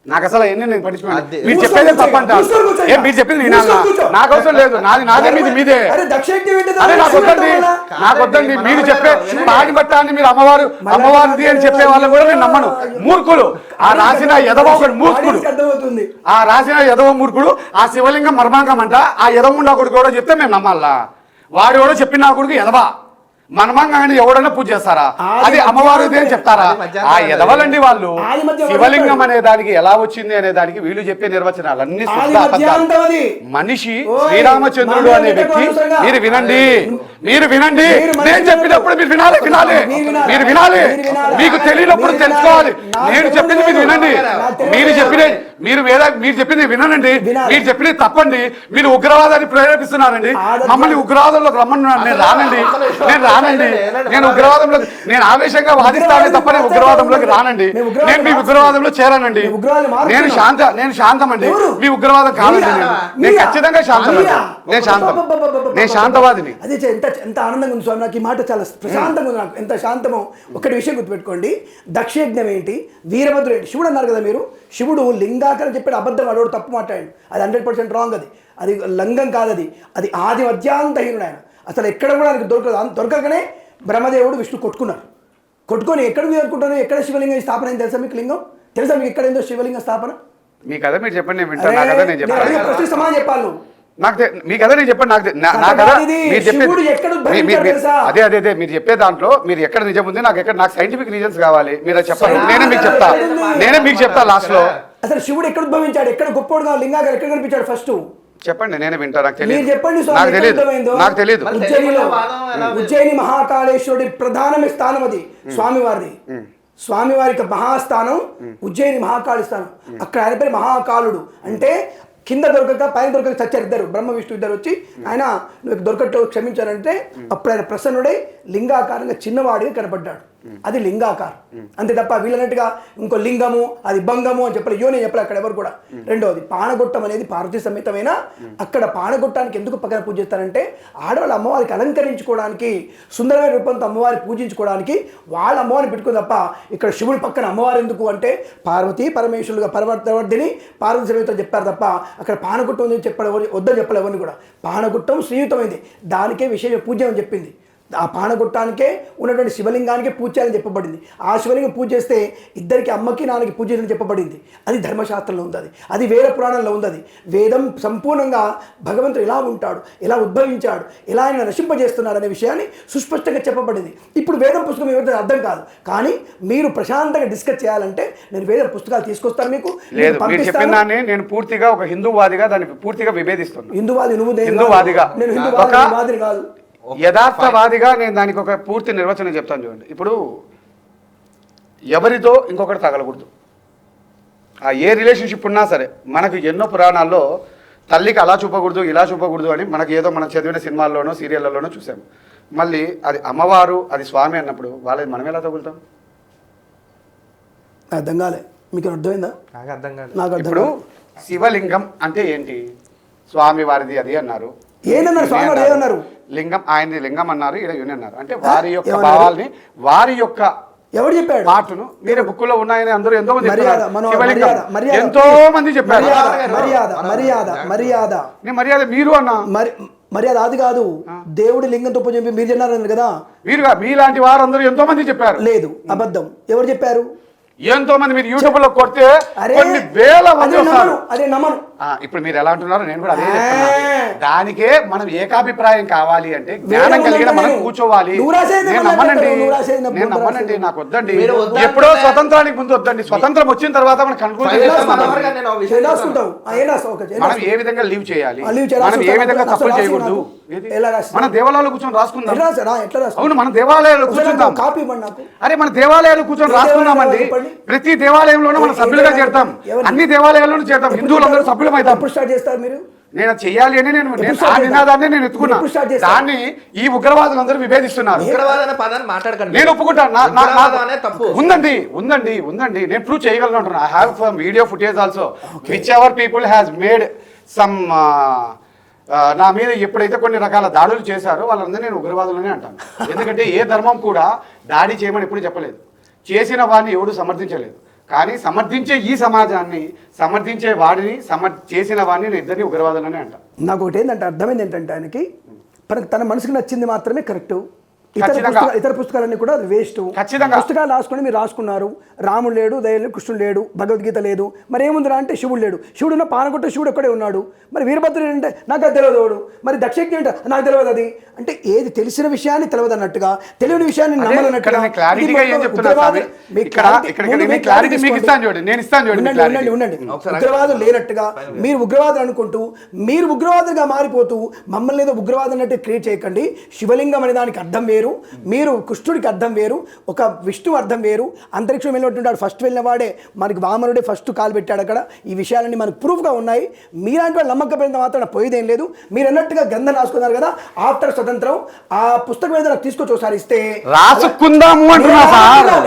నాకు అసలు ఎన్ని నేను పట్టించుకోండి. మీరు చెప్పేది తప్పంటారు. ఏం మీరు చెప్పింది నాకు అవసరం లేదు. నాదే మీదే. అరే నాకు వద్దండి. మీరు చెప్పే పాడి బట్టాన్ని మీరు అమ్మవారిది అని చెప్పే వాళ్ళని కూడా నేను నమ్మను. మూర్ఖులు. ఆ రాసిన ఎదవ ఒకడు మూర్ఖుడు. ఆ రాసిన ఎదవ మూర్ఖుడు. ఆ శివలింగం మర్మాంగం అంట. ఆ ఎదముండా కొడుకు కూడా చెప్తే మేము నమ్మాలా? వాడు కూడా చెప్పిన నా కొడుకు ఎదవా మనమంగానే ఎవడన్నా పూజ చేస్తారా? అది అమ్మవారిది అని చెప్తారా? ఆ ఎదవలండి వాళ్ళు. శివలింగం అనే దానికి ఎలా వచ్చింది అనే దానికి వీళ్ళు చెప్పే నిర్వచనాలు అన్ని మనిషి శ్రీరామచంద్రుడు అనే వ్యక్తి. మీరు వినండి, నేను చెప్పినప్పుడు మీరు వినాలి. మీకు తెలియనప్పుడు తెలుసుకోవాలి. నేను చెప్పింది మీరు వినండి. మీరు చెప్పింది వినండి. మీరు చెప్పింది తప్పండి. మీరు ఉగ్రవాదాన్ని ప్రేరేపిస్తున్నారండి. మమ్మల్ని ఉగ్రవాదంలోకి రమ్మన్నారు. నేను ఉగ్రవాదంలో నేను ఆవేశంగా వాదిస్తానే తప్ప నేను ఉగ్రవాదంలోకి రానండి. నేను మీ ఉగ్రవాదంలో చేరానండి. నేను శాంతమండి. మీ ఉగ్రవాదం కాదండి. నేను ఖచ్చితంగా నేను శాంతవాదిని. అదే ఎంత ఆనందంగా ఉంది స్వామి. నాకు ఈ మాట చాలా ప్రశాంతంగా ఉంది. నాకు ఎంత శాంతమో. ఒకటి విషయం గుర్తుపెట్టుకోండి. దక్షయజ్ఞం ఏంటి, వీరభద్రుడు ఏంటి? శివుడు అన్నారు కదా మీరు. శివుడు లింగాకరం చెప్పాడు, అబద్ధం అడవుడు తప్పు మాట్లాడాడు. అది 100% రాంగ్. అది లింగం కాదు, అది ఆది మధ్యాంతహీనుడు ఆయన. అసలు ఎక్కడ కూడా ఆయనకు దొరకగానే బ్రహ్మదేవుడు విష్ణు కొట్టుకొని ఎక్కడ అనుకుంటాను, ఎక్కడ శివలింగం స్థాపన అయింది తెలుసా మీకు? లింగం తెలుసా మీకు ఎక్కడైందో శివలింగ స్థాపన? మీ కథ మీరు చెప్పండి, నేను వింటాను. నా కథ నేను చెప్పాను. సమాజం చెప్పాలి మీ కథ నేను చెప్పండి. నా కథ మీరు చెప్పేది అదే మీరు చెప్పే దాంట్లో మీరు ఎక్కడ నిజం ఉంది, నాకు సైంటిఫిక్ రీజన్స్ కావాలి. మీరు అది చెప్పండి, నేనే మీకు చెప్తా లాస్ట్ లో. అసలు శివుడు ఎక్కడ ఉద్భవించాడు, ఎక్కడ గొప్పోడుగా లింగాకర్ ఎక్కడ కనిపించాడు ఫస్ట్ చెప్పండి, నేనే వింటా. నాకు తెలియదు, చెప్పండి. నాకు తెలియదు. ఉజ్జయిని మహాకాళేశ్వరుడి ప్రధాన స్థానం అది స్వామివారిది. స్వామివారికి మహాస్థానం ఉజ్జయిని మహాకాళి స్థానం. అక్కడ ఆయన పేరు మహాకాళుడు. అంటే కింద దొరకక పైన దొరకక చచ్చారు ఇద్దరు, బ్రహ్మ విష్ణు ఇద్దరు వచ్చి ఆయన నువ్వు దొరకట్టు క్షమించారంటే అప్పుడు ఆయన ప్రసన్నుడై లింగాకారంగా చిన్నవాడిగా కనపడ్డాడు. అది లింగాకారం అంతే తప్ప వీళ్ళన్నట్టుగా ఇంకో లింగము అది భంగము అని చెప్పలేదు. నేను చెప్పలే అక్కడ ఎవరు కూడా. రెండవది పానగొట్టం అనేది పార్వతీ సమేతమైన. అక్కడ పానగొట్టానికి ఎందుకు పక్కన పూజ చేస్తారంటే ఆడవాళ్ళు అమ్మవారికి అలంకరించుకోవడానికి, సుందరమైన రూపంతో అమ్మవారిని పూజించుకోవడానికి వాళ్ళ అమ్మవారిని పెట్టుకుని తప్ప ఇక్కడ శివుడి పక్కన అమ్మవారు ఎందుకు అంటే పార్వతీ పరమేశ్వరులుగా పరవర్తవర్ధిని పార్వతీ సమేతం చెప్పారు తప్ప అక్కడ పానగుట్టం ఉందని చెప్పడం వద్దని చెప్పలే ఎవరిని కూడా. పానగుట్టం శ్రీయుతమైంది, దానికే విశేష పూజ అని చెప్పింది. ఆ పానగుట్టానికే ఉన్నటువంటి శివలింగానికే పూజ చేయాలని చెప్పబడింది. ఆ శివలింగం పూజ చేస్తే ఇద్దరికి అమ్మకి నాన్నకి పూజ చేయాలని చెప్పబడింది. అది ధర్మశాస్త్రంలో ఉంది, అది వేద పురాణంలో ఉంది. వేదం సంపూర్ణంగా భగవంతుడు ఎలా ఉంటాడు, ఎలా ఉద్భవించాడు, ఎలా ఆయన నశింపజేస్తున్నాడు అనే విషయాన్ని సుస్పష్టంగా చెప్పబడింది. ఇప్పుడు వేదం పుస్తకం ఎవరితో అర్థం కాదు, కానీ మీరు ప్రశాంతంగా డిస్కస్ చేయాలంటే నేను వేద పుస్తకాలు తీసుకొస్తాను మీకు. నేను పూర్తిగా ఒక హిందూవాదిగా దాన్ని పూర్తిగా విభేదిస్తున్నాను. హిందూవాది నువ్వు, హిందూవాదిగా నేను హిందూవాది కాదు, యథార్థవాదిగా నేను దానికి ఒక పూర్తి నిర్వచనం చెప్తాను చూడండి. ఇప్పుడు ఎవరితో ఇంకొకటి తగలకూడదు, ఆ ఏ రిలేషన్షిప్ ఉన్నా సరే. మనకు ఎన్నో పురాణాల్లో తల్లికి అలా చూపకూడదు ఇలా చూపకూడదు అని మనకి ఏదో మనం చదివిన సినిమాల్లోనో సీరియళ్లలోనో చూసాము. మళ్ళీ అది అమ్మవారు అది స్వామి అన్నప్పుడు వాళ్ళది మనం ఎలా తగులుతాం? అర్థం కాలే మీకు? అర్థమైందా? నాకు అర్థం కాదు. ఇప్పుడు శివలింగం అంటే ఏంటి? స్వామి వారిది అది అన్నారు. ఏదన్నారు స్వామి ఏదన్నారు? లింగం ఆయనది లింగం అన్నారు, ఇక్కడ యూని అన్నారు. అంటే వారి యొక్క భావాల్ని వారి యొక్క ఎవరు చెప్పాడు పాటను మీరే బుక్కులో ఉన్నాయని అందరూ ఎంతో మంది మర్యాద ఎంతో మంది చెప్పారు. మర్యాద మీరు అన్నా మర్యాద అది కాదు, దేవుడి లింగంతో పూజ మీరు చెప్పారు కదా. మీరుగా మీలాంటి వారందరూ ఎంతో మంది చెప్పారు. లేదు, అబద్ధం. ఎవరు చెప్పారు? ఎంతో మంది. మీరు యూట్యూబ్ లో కొడితే కొన్ని వేల మంది వస్తారు. అదే నమ్మను. ఇప్పుడు మీరు ఎలా అంటున్నారో నేను కూడా అదే చెప్తున్నాను. దానికే మనం ఏకాభిప్రాయం కావాలి అంటే జ్ఞానం కలిగిన మనం కూర్చోవాలి. నేను నమ్మనండి, నాకు వద్దండి. ఎప్పుడో స్వతంత్రానికి ముందు వద్దండి, స్వతంత్రం వచ్చిన తర్వాత మనం కన్క్లూజన్ మనం ఏ విధంగా లీవ్ చేయాలి, మనం ఏ విధంగా తప్పులు చేయకూడదు. మన దేవాలయాలు కూర్చొని రాసుకుందాం. అవును, మన దేవాలయాలు కూర్చుందాం. అరే మన దేవాలయాలు కూర్చొని రాసుకుందామండి. ప్రతి దేవాలయంలోనూ మనం సభ్యులుగా చేరుతాం, అన్ని దేవాలయాల్లోనూ చేరుతాం, హిందువులందరూ సభ్యులమైతాం. స్టార్ట్ చేస్తారు మీరు? నేను చెయ్యాలి అని నేను ఆ నినాదాన్ని నేను ఎత్తుకున్నా. దాన్ని ఈ ఉగ్రవాదులందరూ విభేదిస్తున్నారు. నేను ఒప్పుకుంటాను, ఉందండి ఉందండి ఉందండి నేను ప్రూవ్ చేయగలను అంటున్నా. I have some video footage also which ever people has made some నా మీద ఎప్పుడైతే కొన్ని రకాల దాడులు చేశారో వాళ్ళందరూ నేను ఉగ్రవాదులనే అంటాను. ఎందుకంటే ఏ ధర్మం కూడా దాడి చేయమని ఎప్పుడు చెప్పలేదు, చేసిన వాడిని ఎవడు సమర్థించలేదు. కానీ సమర్థించే ఈ సమాజాన్ని, సమర్థించే వాడిని, చేసిన వాడిని నేను ఇద్దరిని ఉగ్రవాదులనే అంటాను. నాకు ఒకటి ఏంటంటే అర్థమైంది ఏంటంటే ఆయనకి తన మనసుకు నచ్చింది మాత్రమే కరెక్ట్, ఇతర పుస్తకాలన్నీ కూడా అది వేస్ట్. పుస్తకాలు రాసుకొని మీరు రాసుకున్నారు, రాముడు లేడు, దయ లేడు, కృష్ణుడు లేడు, భగవద్గీత లేదు, మరి ఏముందిరా అంటే శివుడు లేడు. శివుడు ఉన్న పానగొట్ట శివుడు ఒక్కడే ఉన్నాడు. మరి వీరభద్రుడు అంటే నాకు అది తెలియదు, మరి దక్షయజ్ఞ అంటే నాకు తెలియదు. అది అంటే ఏది తెలిసిన విషయాన్ని తెలియదు అన్నట్టుగా, తెలియని విషయాన్ని నమ్మనట్టుగా. ఉండండి, ఉగ్రవాదం లేనట్టుగా మీరు ఉగ్రవాదులు అనుకుంటూ మీరు ఉగ్రవాదులుగా మారిపోతూ మమ్మల్ని ఏదో ఉగ్రవాదం అన్నట్టు క్రియేట్ చేయకండి. శివలింగం అనే దానికి అర్థం వేరు, మీరు కృష్ణుడికి అర్థం వేరు, ఒక విష్ణు అర్థం వేరు. అంతరిక్షం వెళ్ళినట్టుంటాడు, ఫస్ట్ వెళ్ళిన వాడే మనకి వామనుడే ఫస్ట్ కాలు పెట్టాడు అక్కడ. ఈ విషయాలన్నీ మనకు ప్రూఫ్గా ఉన్నాయి. మీలాంటి వాళ్ళు నమ్మకపోయిన మాత్రం పోయేదేం లేదు. మీరు అన్నట్టుగా గ్రంథం రాసుకున్నారు కదా, ఆఫ్టర్ స్వతంత్రం ఆ పుస్తకం ఏదో నాకు తీసుకొచ్చి ఒకసారి ఇస్తే రాసుకుందాము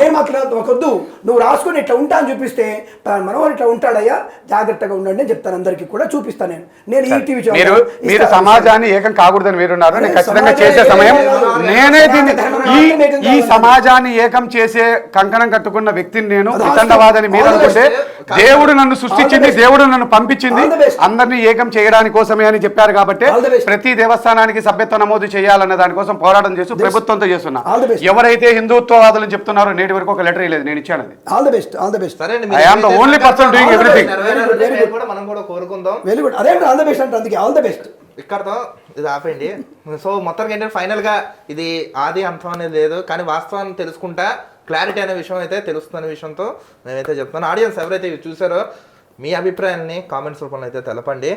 ఏమొద్దు, నువ్వు రాసుకొని ఇట్లా ఉంటా అని చూపిస్తే మనోహర్ ఇట్లా ఉంటాడయ్యా, జాగ్రత్తగా ఉండండి అని చెప్తాను. అందరికీ కూడా చూపిస్తాను. నేను ఈ టీవీ మీరు సమాజాన్ని ఏకం కాకూడదని మీరున్నారు. నేను ఖచ్చితంగా చేసే సమయం నేనే దీన్ని ఈ సమాజాన్ని ఏకం చేసే కంకణం కట్టుకున్న వ్యక్తిని నేను వితండవాదని మీరు అనుకుంటే దేవుడు నన్ను సృష్టించింది, దేవుడు నన్ను పంపించింది అందరినీ ఏకం చేయడానికి కోసమే అని చెప్పారు కాబట్టి ప్రతి దేవస్థానానికి సభ్యత్వ నమోదు చేయాలన్న దానికోసం పోరాటం చేస్తూ ప్రభుత్వంతో చేస్తున్నా. ఎవరైతే హిందుత్వవాదులు చెప్తున్నారో నేటి వరకు ఒక లెటర్ లేదు, నేను ఇచ్చాను అది. All the best, all the best. సరే అండి, I am the only person doing everything. మనం కూడా కోరుకుందాం. Very good. అదే ఆల్ ద బెస్ట్ అంటే అందుకే ఆల్ ద బెస్ట్. ఇక్కడతో ఇది ఆపండి. సో మొత్తానికి ఏంటంటే ఫైనల్గా ఇది ఆది అంతం అనేది లేదు, కానీ వాస్తవాన్ని తెలుసుకుంటా క్లారిటీ అనే విషయం అయితే తెలుస్తున్న విషయంతో నేనైతే చెప్తాను. ఆడియన్స్ ఎవరైతే ఇవి చూసారో మీ అభిప్రాయాన్ని కామెంట్స్ రూపంలో అయితే తెలపండి.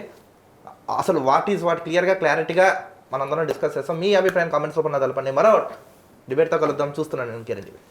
అసలు వాట్ ఈజ్ వాట్ క్లియర్గా క్లారిటీగా మనందరం డిస్కస్ చేస్తాం. మీ అభిప్రాయం కామెంట్స్ రూపంలో తెలపండి. మరో డిబేట్తో కలుద్దాం. చూస్తున్నాను నేను కిరణ్ టీవీ.